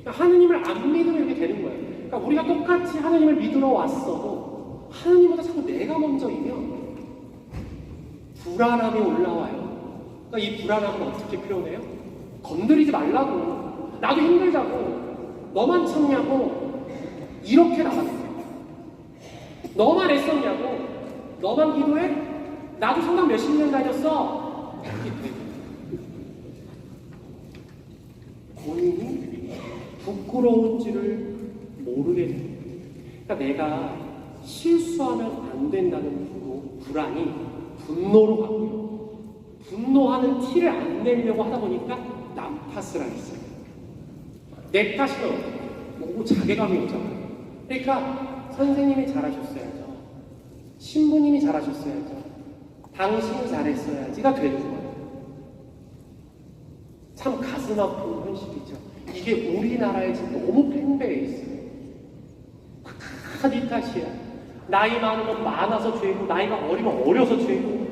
그러니까 하느님을 안 믿으면 이렇게 되는 거예요. 그러니까 우리가 똑같이 하느님을 믿으러 왔어도 하느님보다 자꾸 내가 먼저이면 불안함이 올라와요. 그러니까 이 불안함은 어떻게 표현해요? 건드리지 말라고, 나도 힘들다고, 너만 참냐고, 이렇게 나가겠어요. 너만 애썼냐고, 너만 기도해? 나도 성당 몇십 년 다녔어. 이렇게 돼요. 본인이 부끄러운지를 모르게 돼요. 그러니까 내가 실수하면 안 된다는 불안이 분노로 가고요. 분노하는 티를 안 내려고 하다 보니까 남 탓을 하겠어요. 내 탓이면 뭐고 자괴감이 오잖아요. 그러니까 선생님이 잘하셨어야죠. 신부님이 잘하셨어야죠. 당신이 잘했어야지가 되는 거예요. 참 가슴 아픈 현실이죠. 이게 우리나라에 지금 너무 팽배해 있어요. 다 네 탓이야. 나이 많으면 많아서 죄고, 나이가 어리면 어려서 죄고,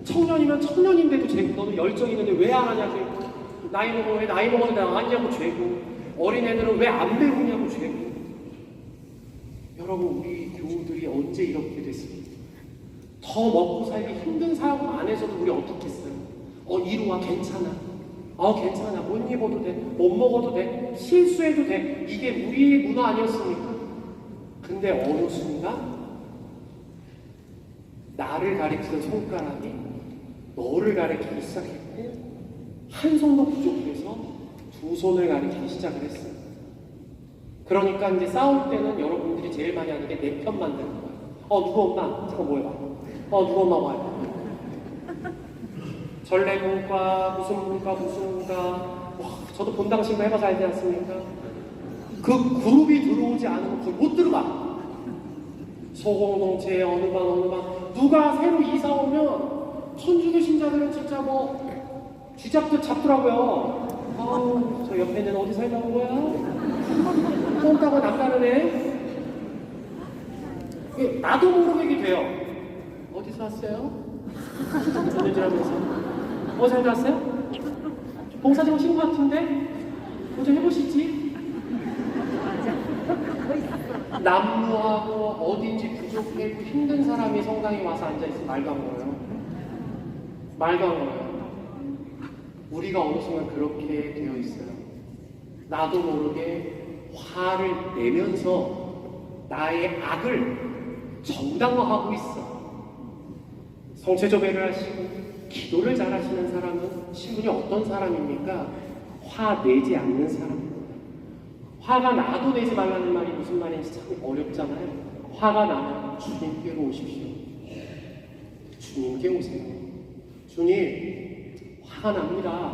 청년이면 청년인데도 죄고, 너는 열정 있는데 왜 안 하냐 죄고, 나이 먹으면 왜 나이 먹어도 안 하냐고 죄고, 어린애들은 왜 안 배우냐고 죄고. 여러분, 우리 교우들이 언제 이렇게 됐습니까? 더 먹고 살기 힘든 상황 안에서도 우리 어떻게 했어요? 이리 와, 괜찮아. 괜찮아. 못 입어도 돼. 못 먹어도 돼. 실수해도 돼. 이게 우리의 문화 아니었습니까? 근데 어느 순간 나를 가리키는 손가락이 너를 가리키기 시작했고, 한 손도 부족해서 두 손을 가리키기 시작을 했어요. 그러니까 이제 싸울 때는 여러분들이 제일 많이 하는 게 내 편 만드는 거예요. 누구 엄마? 잠깐 뭐 해봐. 누구 엄마 와요. 전래문과 무슨 문과, 저도 본당신고 해봐서 알지 않습니까? 그 그룹이 들어오지 않으면 거의 못 들어가. 소공동체 어느 방 누가 새로 이사 오면 천주교 신자들은 진짜 뭐 쥐잡듯 잡더라고요. 아우, 저 옆에 있는 어디 살다 온 거야? 똥따고 남다르네. 나도 모르게 이게 돼요. 어디서 왔어요? 몇년 지나면서 어디 살다 왔어요? 봉사장 오신 것 같은데? 뭐좀 해보시지? 남루하고 어딘지 부족하고 힘든 사람이 성당에 와서 앉아있어. 말도 안 걸어요. 말도 안 걸어요. 우리가 어느 순간 그렇게 되어 있어요. 나도 모르게 화를 내면서 나의 악을 정당화하고 있어. 성체조배를 하시고 기도를 잘하시는 사람은 신분이 어떤 사람입니까? 화 내지 않는 사람. 화가 나도 내지 말라는 말이 무슨 말인지 참 어렵잖아요. 화가 나면 주님께로 오십시오. 주님께 오세요. 주님, 화가 납니다.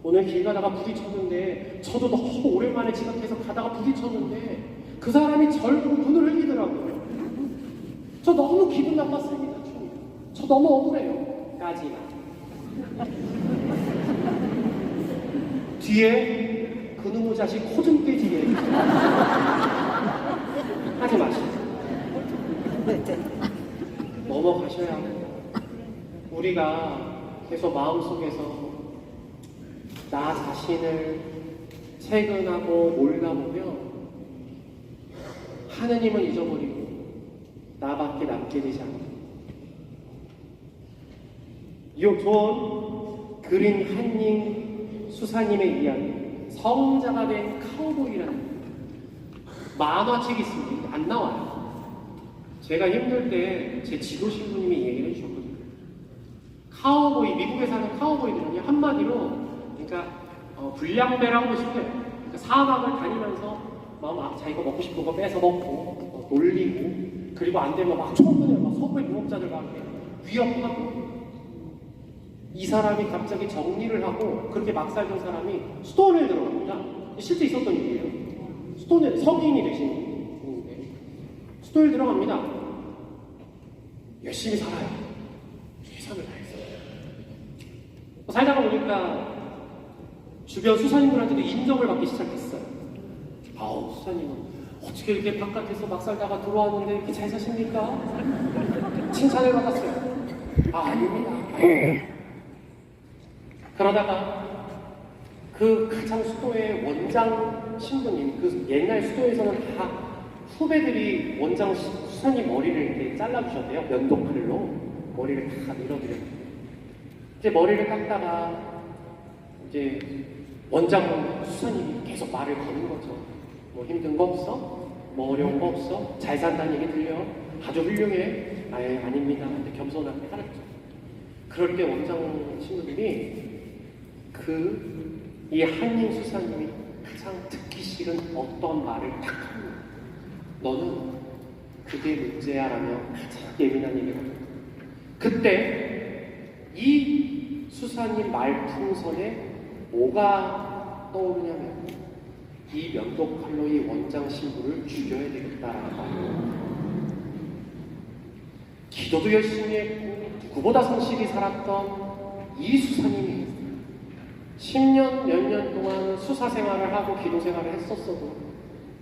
오늘 길 가다가 부딪혔는데, 저도 너무 오랜만에 지각해서 가다가 부딪혔는데 그 사람이 절 보고 눈을 흘리더라고요. 저 너무 기분 나빴습니다. 주님, 저 너무 억울해요. 까지만 뒤에 그놈의 자식 코 좀 떼지게 하지 마시고 넘어가셔야 합니다. 우리가 계속 마음속에서 나 자신을 채근하고 몰라보면 하느님은 잊어버리고 나밖에 남게 되지 않아요. 존 그린 한닝 수사님의 이야기, 성자가 된 카우보이라는 만화책이 있습니다. 안 나와요. 제가 힘들 때 제 지도 신부님이 얘기를 해주셨거든요. 카우보이, 미국에 사는 카우보이들은요, 한마디로 그러니까 불량배라고 보시면 돼요. 그러니까 사막을 다니면서 막 자기가 먹고 싶은 거 뺏어 먹고 놀리고, 그리고 안 되면 막 총문을 막 서부의 무법자들과 함께 위협하고. 이 사람이 갑자기 정리를 하고 그렇게 막 살던 사람이 스톤을 들어갑니다. 실제 있었던 일이에요. 스톤에 성인이 되신 분인데 스톤을 들어갑니다. 열심히 살아요. 최선을 다했어요. 살다가 보니까 주변 수사님들한테도 인정을 받기 시작했어요. 아우, 수사님은 어떻게 이렇게 바깥에서 막 살다가 들어왔는데 이렇게 잘 사십니까? 칭찬을 받았어요. 아닙니다. 그러다가 그 가장 수도의 원장 신부님, 그 옛날 수도에서는 다 후배들이 원장 수사님 머리를 이렇게 잘라주셨대요. 면도칼로 머리를 다 밀어드렸대요. 이제 머리를 깎다가 이제 원장 수사님이 계속 말을 거는 거죠. 뭐 힘든 거 없어? 뭐 어려운 거 없어? 잘 산다는 얘기 들려? 아주 훌륭해. 아예 아닙니다. 근데 겸손하게 하랬죠. 그럴 때 원장 신부님이 이 한인 수사님이 가장 듣기 싫은 어떤 말을 딱 합니다. 너는 그게 문제야 라며 가장 예민한 얘기를 합니다. 그때 이 수사님 말풍선에 뭐가 떠오르냐면 이 면도칼로 이 원장 신부를 죽여야 되겠다라는 말이에요. 기도도 열심히 했고 누구보다 성실히 살았던 이 수사님이 10년, 몇 년 동안 수사 생활을 하고 기도 생활을 했었어도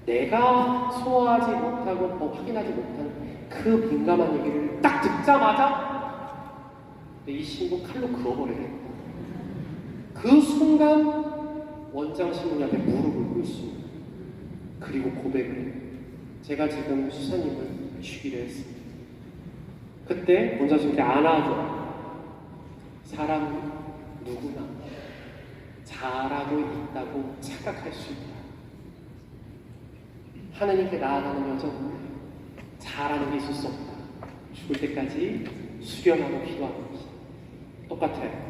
내가 소화하지 못하고 확인하지 못한 그 민감한 얘기를 딱 듣자마자 이 신부 칼로 그어버리네. 그 순간 원장 신부님한테 무릎을 꿇습니다. 그리고 고백을 해요. 제가 지금 수사님을 죽이려 했습니다. 그때 원장 신부님께 안아줘. 사람 누구나 잘하고 있다고 착각할 수 있다. 하나님께 나아가는 여정은 잘하는 게 있을 수 없다. 죽을 때까지 수련하고 기도하는 것이 똑같아요.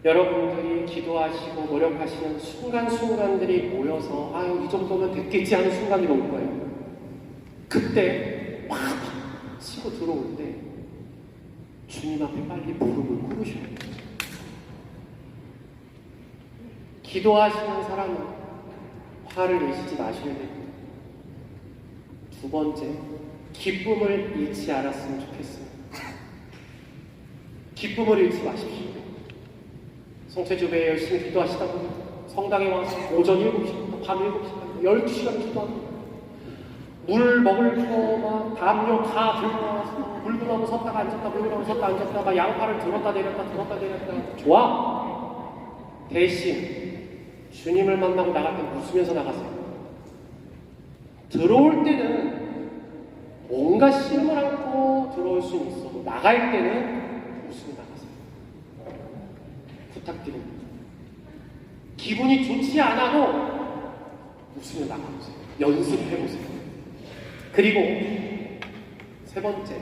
여러분들이 기도하시고 노력하시는 순간순간들이 모여서 아유 이 정도면 됐겠지 하는 순간이 올 거예요. 그때 막 치고 들어올 때 주님 앞에 빨리 무릎을 꿇으셔야 돼요. 기도하시는 사람은 화를 내시지 마셔야 됩니다. 두 번째, 기쁨을 잃지 않았으면 좋겠습니다. 기쁨을 잃지 마십시오. 성체주배에 열심히 기도하시다 보면 성당에 와서 오전 7시부터 밤 7시까지 12시간 기도합니다. 물 먹을 거 막 담요 다 들고 와서 물고 나고 섰다가 앉았다 물고 나고 섰다 앉았다 막 양팔을 들었다 내렸다 좋아. 대신 주님을 만나고 나갈 때 웃으면서 나가세요. 들어올 때는 뭔가 심을 안고 들어올 수는 있어도 나갈 때는 웃으며 나가세요. 부탁드립니다. 기분이 좋지 않아도 웃으며 나가보세요. 연습해보세요. 그리고 세 번째,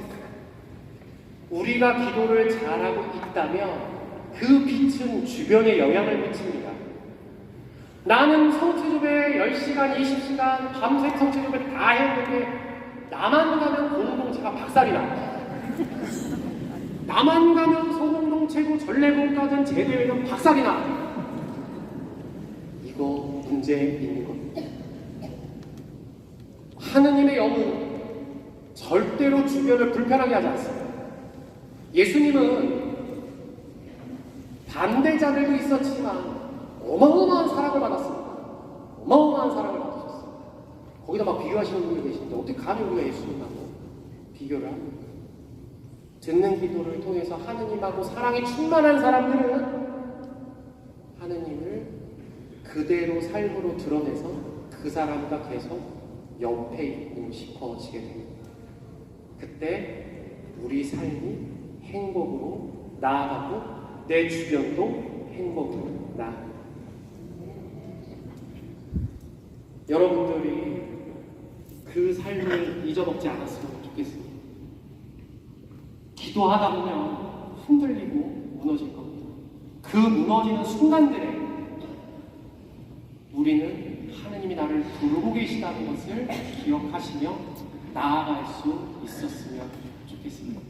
우리가 기도를 잘하고 있다면 그 빛은 주변에 영향을 미칩니다. 나는 성체조배 10시간, 20시간, 밤새 성체조배 다 했는데 나만 가면 공동체가 박살이나. 나만 가면 소공동체고 전래공과든 제대회는 박살이나. 이거 문제 있는 겁니다. 하느님의 영은 절대로 주변을 불편하게 하지 않습니다. 예수님은 반대자들도 있었지만 어마어마한 사랑을 받았습니다. 어마어마한 사랑을 받으셨습니다. 거기다 막 비교하시는 분이 계신데 어떻게 감히 우리가 예수님하고 비교를 합니까? 듣는 기도를 통해서 하느님하고 사랑이 충만한 사람들은 하느님을 그대로 삶으로 드러내서 그 사람과 계속 옆에 있고 싶어지게 됩니다. 그때 우리 삶이 행복으로 나아가고 내 주변도 행복으로 나아갑니다. 여러분들이 그 삶을 잊어먹지 않았으면 좋겠습니다. 기도하다 보면 흔들리고 무너질 겁니다. 그 무너지는 순간들에 우리는 하느님이 나를 부르고 계시다는 것을 기억하시며 나아갈 수 있었으면 좋겠습니다.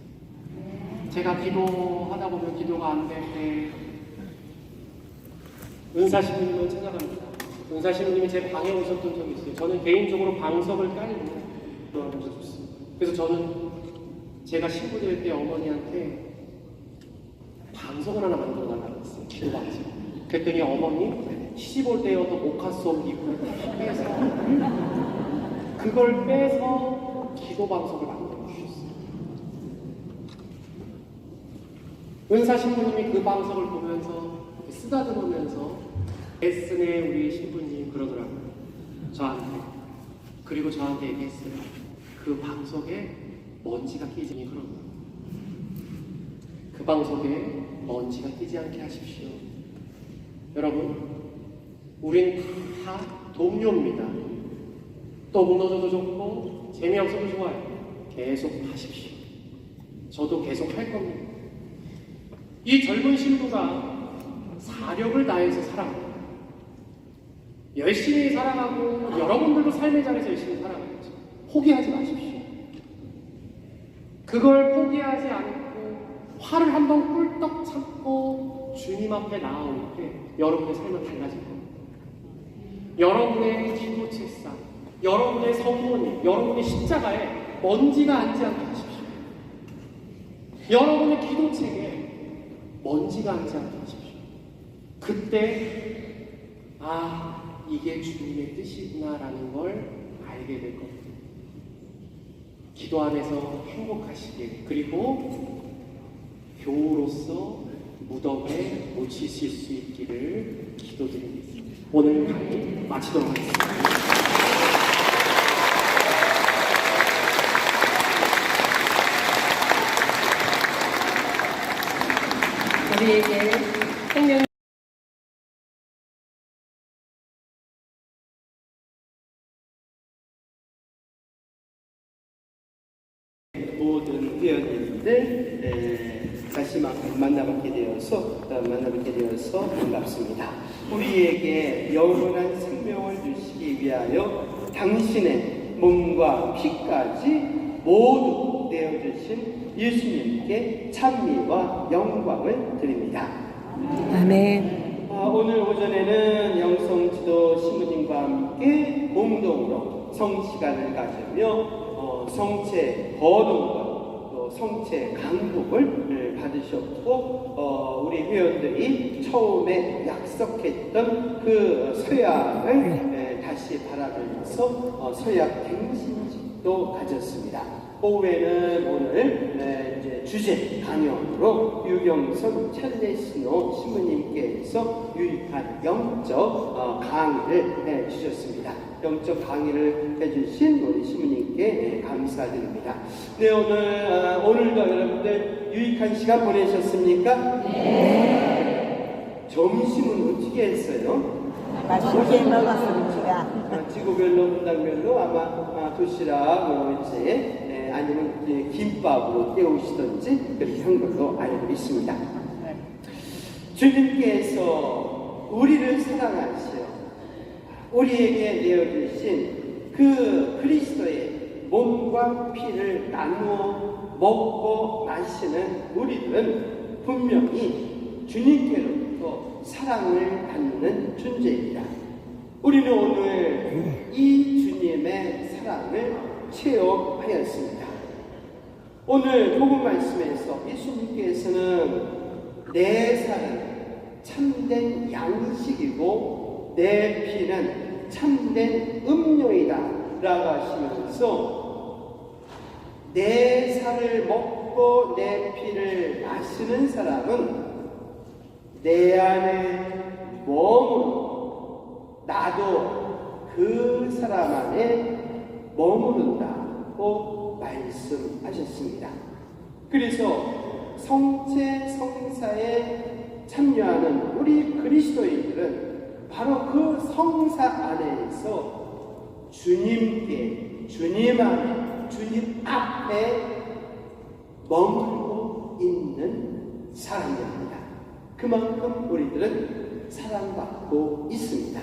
제가 기도하다 보면 기도가 안 될 때 은사신부님을 찾아갑니다. 은사신부님이 제 방에 오셨던 적이 있어요. 저는 개인적으로 방석을 깔고 기도하는 것이 좋습니다. 그래서 저는 제가 신부 될 때 어머니한테 방석을 하나 만들어 달라고 했어요. 기도 방석. 그랬더니 어머니 시집 올 때여도 모카솜 입고 빼서 그걸 빼서 기도 방석을 만들어 주셨어요. 은사 신부님이 그 방석을 보면서 쓰다듬으면서 애쓰네 우리 신부님 그러더라고요. 저한테. 그리고 저한테 얘기했어요. 그 방석에 먼지가 끼지 그러고요. 그 방석에 먼지가 끼지 않게 하십시오. 여러분, 우린 다 동료입니다. 또 무너져도 좋고 재미없어도 좋아요. 계속 하십시오. 저도 계속 할 겁니다. 이 젊은 신부가 사력을 다해서 살아갑니다. 열심히 살아가고 여러분들도 삶의 자리에서 열심히 살아가야죠. 포기하지 마십시오. 그걸 포기하지 않고 화를 한번 꿀떡 참고 주님 앞에 나아올 때 여러분의 삶은 달라질 겁니다. 여러분의 기도 책상, 여러분의 성모님, 여러분의 십자가에 먼지가 앉지 않게 하십시오. 여러분의 기도책에 먼지가 앉지 않게 하십시오. 그때 이게 주님의 뜻이구나라는 걸 알게 될 겁니다. 기도 안에서 행복하시길, 그리고 교우로서 무덤에 묻히실 수 있기를 기도드리겠습니다. 오늘 강의 마치도록 하겠습니다. 우리에게 생명 모든 회원님들 다시 만나뵙게 되어서 반갑습니다. 우리에게 영원한 생명을 주시기 위하여 당신의 몸과 피까지 모두 내어주신 예수님께 찬미와 영광을 드립니다. 아멘. 오늘 오전에는 영성지도 신부님과 함께 공동으로 성시간을 가지며 성체 거동과 또 성체 강복을 받으셨고 우리 회원들이 처음에 약속했던 그 서약을 다시 바라보면서 서약 갱신식도 가졌습니다. 오후에는 오늘 이제 주제 강연으로 유경선 찰레스노 신부님께서 유익한 영적 강의를 해주셨습니다. 영적 강의를 해주신 우리 신부님께 감사드립니다. 네, 오늘도 여러분들 유익한 시간 보내셨습니까? 네. 점심은 어떻게 했어요? 맛있게 먹었습니다. 지구별로 분당별로 아마 도시락으로 이제 아니면 이제 김밥으로 때우시던지 그렇게 한 걸로 알고 있습니다. 주님께서 우리를 사랑하시어 우리에게 내어주신 그 그리스도의 몸과 피를 나누어 먹고 마시는 우리들은 분명히 주님께로부터 사랑을 받는 존재입니다. 우리는 오늘 이 주님의 사랑을 체험하였습니다. 오늘 복음 말씀에서 예수님께서는 내 살은 참된 양식이고 내 피는 참된 음료이다 라고 하시면서 내 살을 먹고 내 피를 마시는 사람은 내 안에 머무르고 나도 그 사람 안에 머무른다고 말씀하셨습니다. 그래서 성체 성사에 참여하는 우리 그리스도인들은 바로 그 성사 안에서 주님께, 주님 안에, 주님 앞에 머물고 있는 사람입니다. 그만큼 우리들은 사랑받고 있습니다.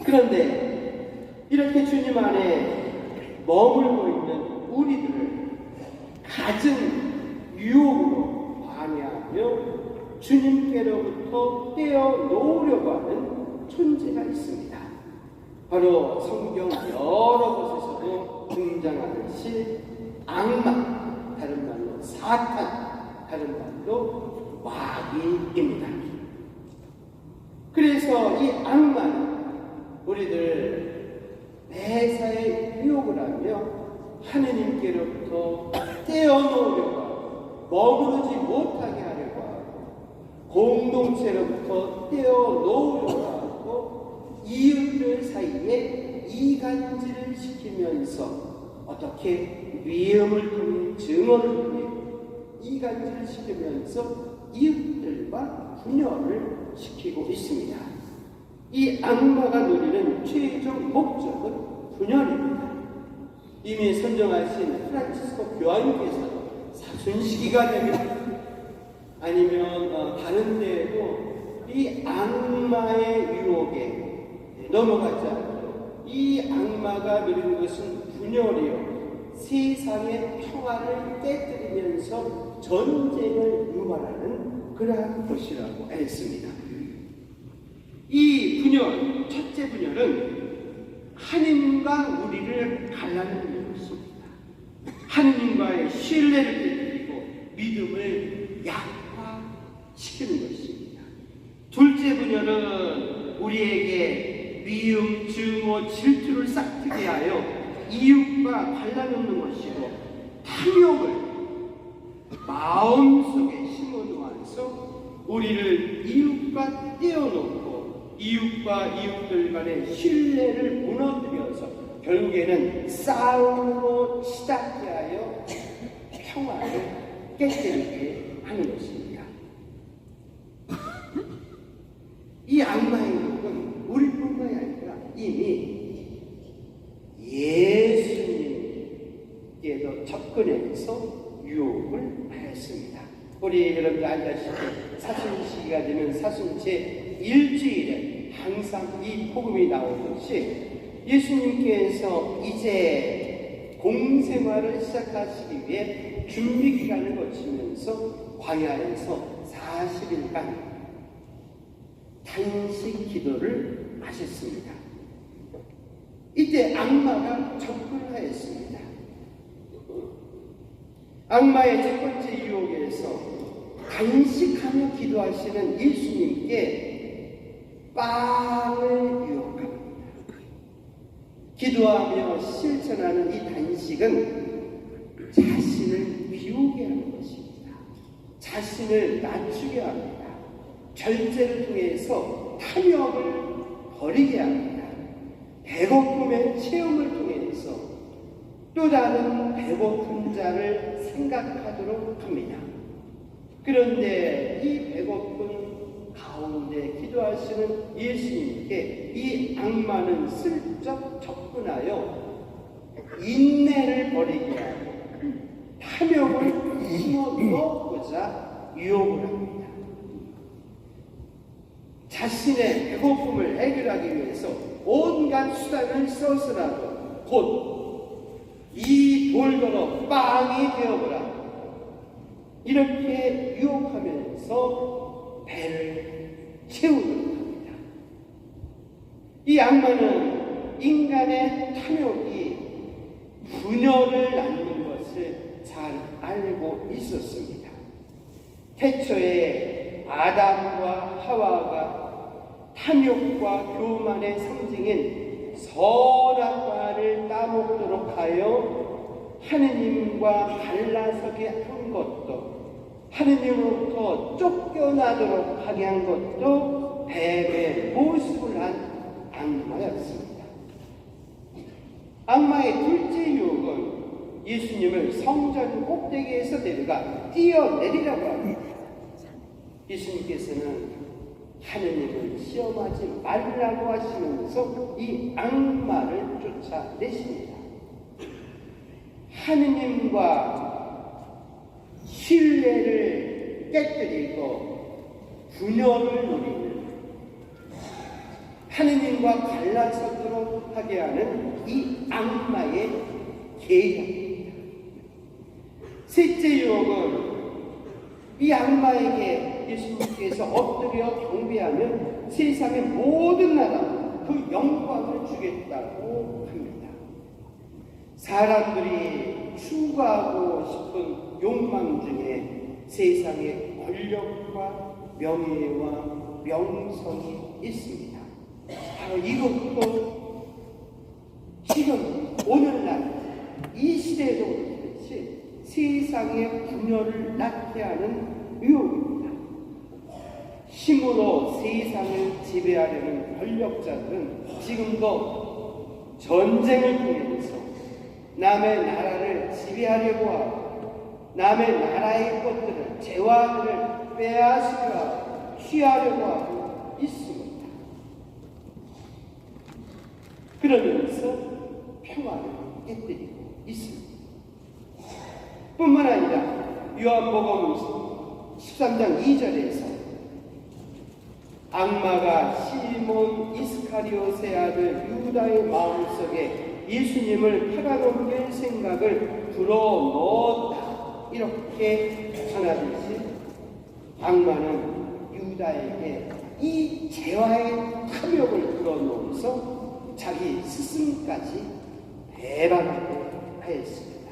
그런데 이렇게 주님 안에 머물고 있는 우리들을 갖은 유혹으로 방해하며 주님께로부터 떼어놓으려고 하는 존재가 있습니다. 바로 성경 여러 곳에서도 등장하듯이 악마, 다른 말로 사탄, 다른 말로 마귀입니다. 그래서 이 악마는 우리들 매사에 유혹을 하며 하느님께로부터 떼어놓으려고 하고 머무르지 못하게 하려고 하고 공동체로부터 떼어놓으려고 하고 이웃들 사이에 이간질을 시키면서 어떻게 위험을 통해 증언을 통해 이간질을 시키면서 이웃들과 분열을 시키고 있습니다. 이 악마가 누리는 최종 목적은 분열입니다. 이미 선정하신 프란치스코 교황님께서도 사순시기가 되면 아니면 다른 데에도 이 악마의 유혹에 넘어가지 않고 이 악마가 누리는 것은 분열이요 세상의 평화를 깨뜨리면서 전쟁을 유발하는 그러한 것이라고 했습니다. 이 분열, 첫째 분열은 하느님과 우리를 갈라놓는 것입니다. 하느님과의 신뢰를 깨뜨리고 믿음을 약화시키는 것입니다. 둘째 분열은 우리에게 미움, 증오, 질투를 싹트게 하여 이웃과 갈라놓는 것이고 탐욕을 마음속에 심어놓아서 우리를 이웃과 떼어놓고 이웃과 이웃들 간의 신뢰를 무너뜨려서 결국에는 싸움으로 시작해 하여 평화를 깨뜨리게 하는 것입니다. 이 악마의 유혹은 우리뿐만이 아니라 이미 예수님께도 접근해서 유혹을 하였습니다. 우리 여러분들 알다시피 사순시기가 되면 사순제 일주일에 항상 이 복음이 나오듯이 예수님께서 이제 공생활을 시작하시기 위해 준비 기간을 거치면서 광야에서 40일간 단식 기도를 하셨습니다. 이때 악마가 접근하였습니다. 악마의 첫 번째 유혹에서 간식하며 기도하시는 예수님께 빵을 유혹합니다. 기도하며 실천하는 이 단식은 자신을 비우게 하는 것입니다. 자신을 낮추게 합니다. 절제를 통해서 탐욕을 버리게 합니다. 배고픔의 체험을 통해서 또 다른 배고픈 자를 생각하도록 합니다. 그런데 이 배고픈 가운데 기도하시는 예수님께 이 악마는 슬쩍 접근하여 인내를 버리게 하고 탐욕을 심어 넣고자 유혹을 합니다. 자신의 배고픔을 해결하기 위해서 온갖 수단을 써서라도 곧 이 돌더러 빵이 되어보라 이렇게 유혹하면서 배를 채우도록 합니다. 이 악마는 인간의 탐욕이 분열을 낳는 것을 잘 알고 있었습니다. 태초에 아담과 하와가 탐욕과 교만의 상징인 선악과를 따먹도록 하여 하느님과 갈라서게 한 것도 하느님으로부터 쫓겨나도록 하게 한 것도 뱀의 모습을 한 악마였습니다. 악마의 둘째 유혹은 예수님을 성전 꼭대기에서 내려가 뛰어내리라고 합니다. 예수님께서는 하느님을 시험하지 말라고 하시면서 이 악마를 쫓아내십니다. 하느님과 신뢰를 깨뜨리고 분열을 노리는 하느님과 갈라서도록 하게 하는 이 악마의 계략입니다. 셋째 유혹은 이 악마에게 예수님께서 엎드려 경배하면 세상의 모든 나라 그 영광을 주겠다고 합니다. 사람들이 추구하고 싶은 욕망 중에 세상의 권력과 명예와 명성이 있습니다. 바로 이것도 지금 오늘날 이 시대에도 그렇듯이 세상의 분열을 낳게 하는 유혹입니다. 힘으로 세상을 지배하려는 권력자들은 지금도 전쟁을 통해서 남의 나라를 지배하려고 하고 남의 나라의 것들을 재화들을 빼앗으려 하고 취하려고 하고 있습니다. 그러면서 평화를 깨뜨리고 있습니다. 뿐만 아니라 요한복음 13장 2절에서 악마가 시몬 이스카리ot의 아들 유다의 마음속에 예수님을 팔아넘길 생각을 불어넣었다 이렇게 전하듯이 악마는 유다에게 이 재화의 탐욕을 불어넣어서 자기 스승까지 배반하게 하였습니다.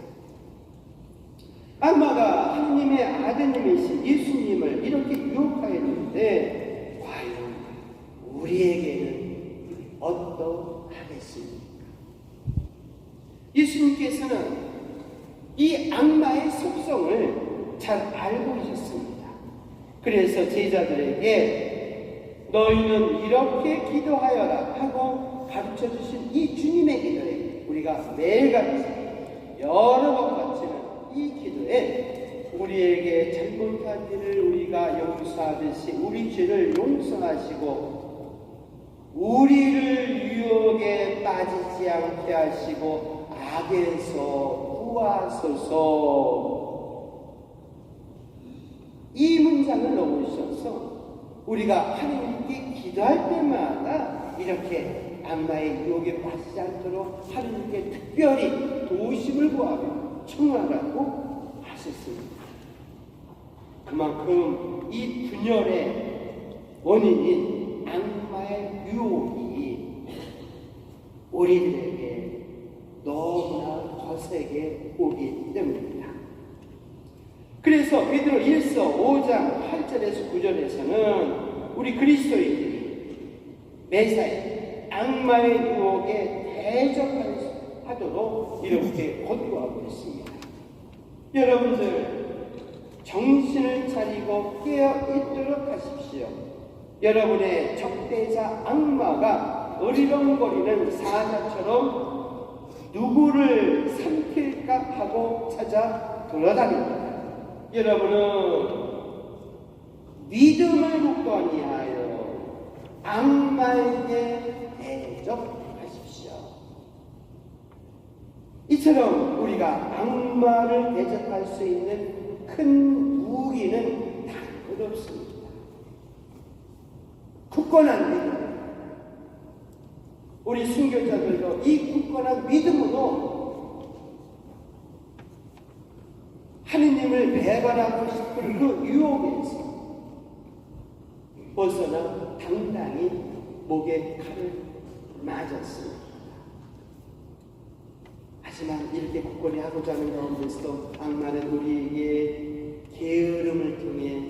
악마가 하느님의 아드님이신 예수님을 이렇게 유혹하였는데 과연 우리에게는 어떠하겠습니까? 예수님께서는 이 악마의 속성을 잘 알고 계셨습니다. 그래서 제자들에게 너희는 이렇게 기도하여라 하고 가르쳐주신 이 주님의 기도에 우리가 매일같이 여러 번 바치는 이 기도에 우리에게 잘못한 일을 우리가 용서하듯이 우리 죄를 용서하시고 우리를 유혹에 빠지지 않게 하시고 악에서 구하소서. 이 문장을 넣으셔서 우리가 하느님께 기도할 때마다 이렇게 악마의 유혹에 빠지지 않도록 하느님께 특별히 도우심을 구하며 청하라고 하셨습니다. 그만큼 이 분열의 원인인 악마의 유혹이 우리들에게 너무나 거세게 오기 때문입니다. 그래서 베드로 1서 5장 8절에서 9절에서는 우리 그리스도인들이 매사에 악마의 유혹에 대적하도록 이렇게 권고하고 있습니다. 여러분들 정신을 차리고 깨어있도록 하십시오. 여러분의 적대자 악마가 어리렁거리는 사자처럼 누구를 삼킬까 하고 찾아 돌아다닙니다. 여러분은 믿음을 굳건히 하여 악마에게 대적하십시오. 이처럼 우리가 악마를 대적할 수 있는 큰 무기는 다른 없습니다. 굳건한 믿음. 우리 순교자들도 이 굳건한 믿음으로 하느님을 배반하고 싶은 그 유혹에서 벗어나 당당히 목에 칼을 맞았습니다. 하지만 이렇게 굳건히 하고자 하는 가운데서도 악마는 우리에게 게으름을 통해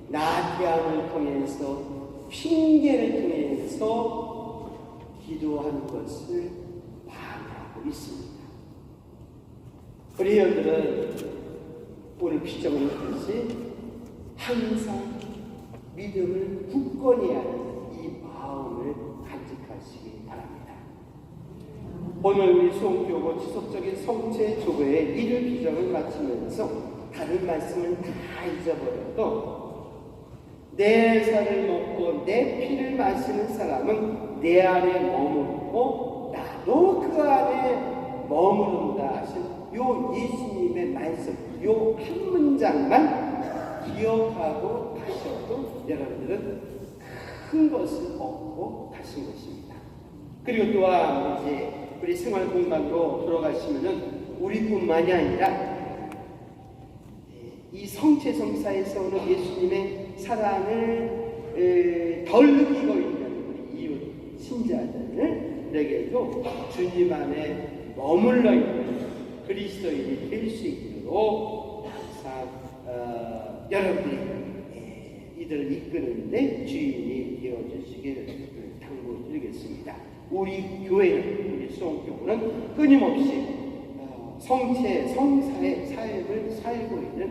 나태함을 통해서 핑계를 통해서 기도하는 것을 방해하고 있습니다. 우리 회원들은 오늘 피정을 했듯이 항상 믿음을 굳건히 하는 이 마음을 간직하시기 바랍니다. 오늘 우리 수홍교고 지속적인 성체 조교의 일일 비정을 마치면서 다른 말씀은 다 잊어버려도 내 살을 먹고 내 피를 마시는 사람은 내 안에 머무르고 나도 그 안에 머무른다 하신 요 예수님의 말씀, 요 한 문장만 기억하고 가셔도 여러분들은 큰 것을 얻고 가신 것입니다. 그리고 또한 이제 우리 생활 공간으로 돌아가시면은 우리뿐만이 아니라 이 성체성사에서 오는 예수님의 사랑을 덜 느끼고 있는 우리 이웃 신자들에게도 주님 안에 머물러 있는 그리스도인이 될 수 있도록 항상 여러분들이 이들을 이끄는데 주인이 되어주시기를 당부드리겠습니다. 우리 교회는, 우리 수홍교회는 끊임없이 성체, 성사의 삶을 살고 있는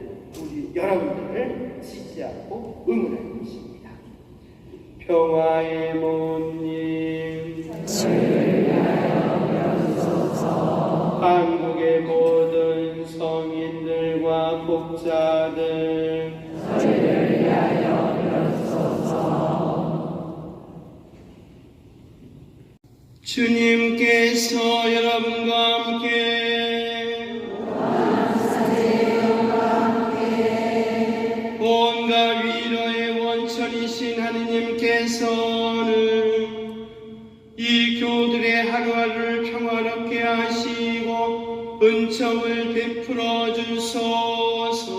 우리 여러분들을 지지하고 응원할 것입니다. 평화의 모님, 한국의 모든 성인들과 복자들, 주님께서 여러분과 함께 온갖 위로의 원천이신 하느님께서는 이 교들의 하루하루를 평화롭게 하시고 은총을 베풀어 주소서.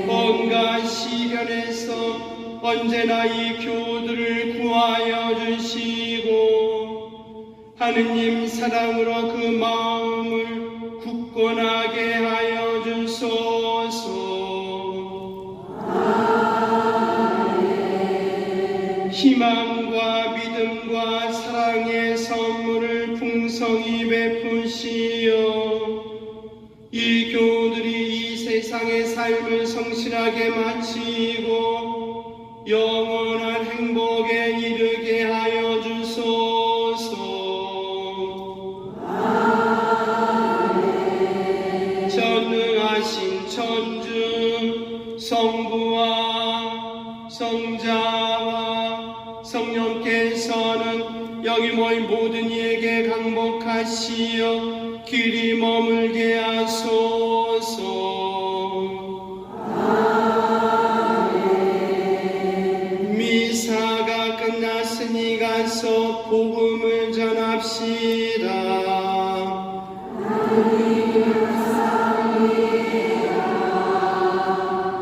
온갖 시련에서 언제나 이 교들을 구하여 주시고 하느님 사랑으로 그 마음을 굳건하게 하여 주소서. 희망과 믿음과 사랑의 선물을 풍성히 베푸시어 이 교들이 이 세상의 삶을 성실하게 마치고 영원한 행복에 이르게 하여 주소서. 전능하신 천주 성부와 성자와 성령께서는 여기 모인 모든 이에게 강복하시어 길이 머물게 하소서. 미사가 끝났으니 가서 복음을 전합시다.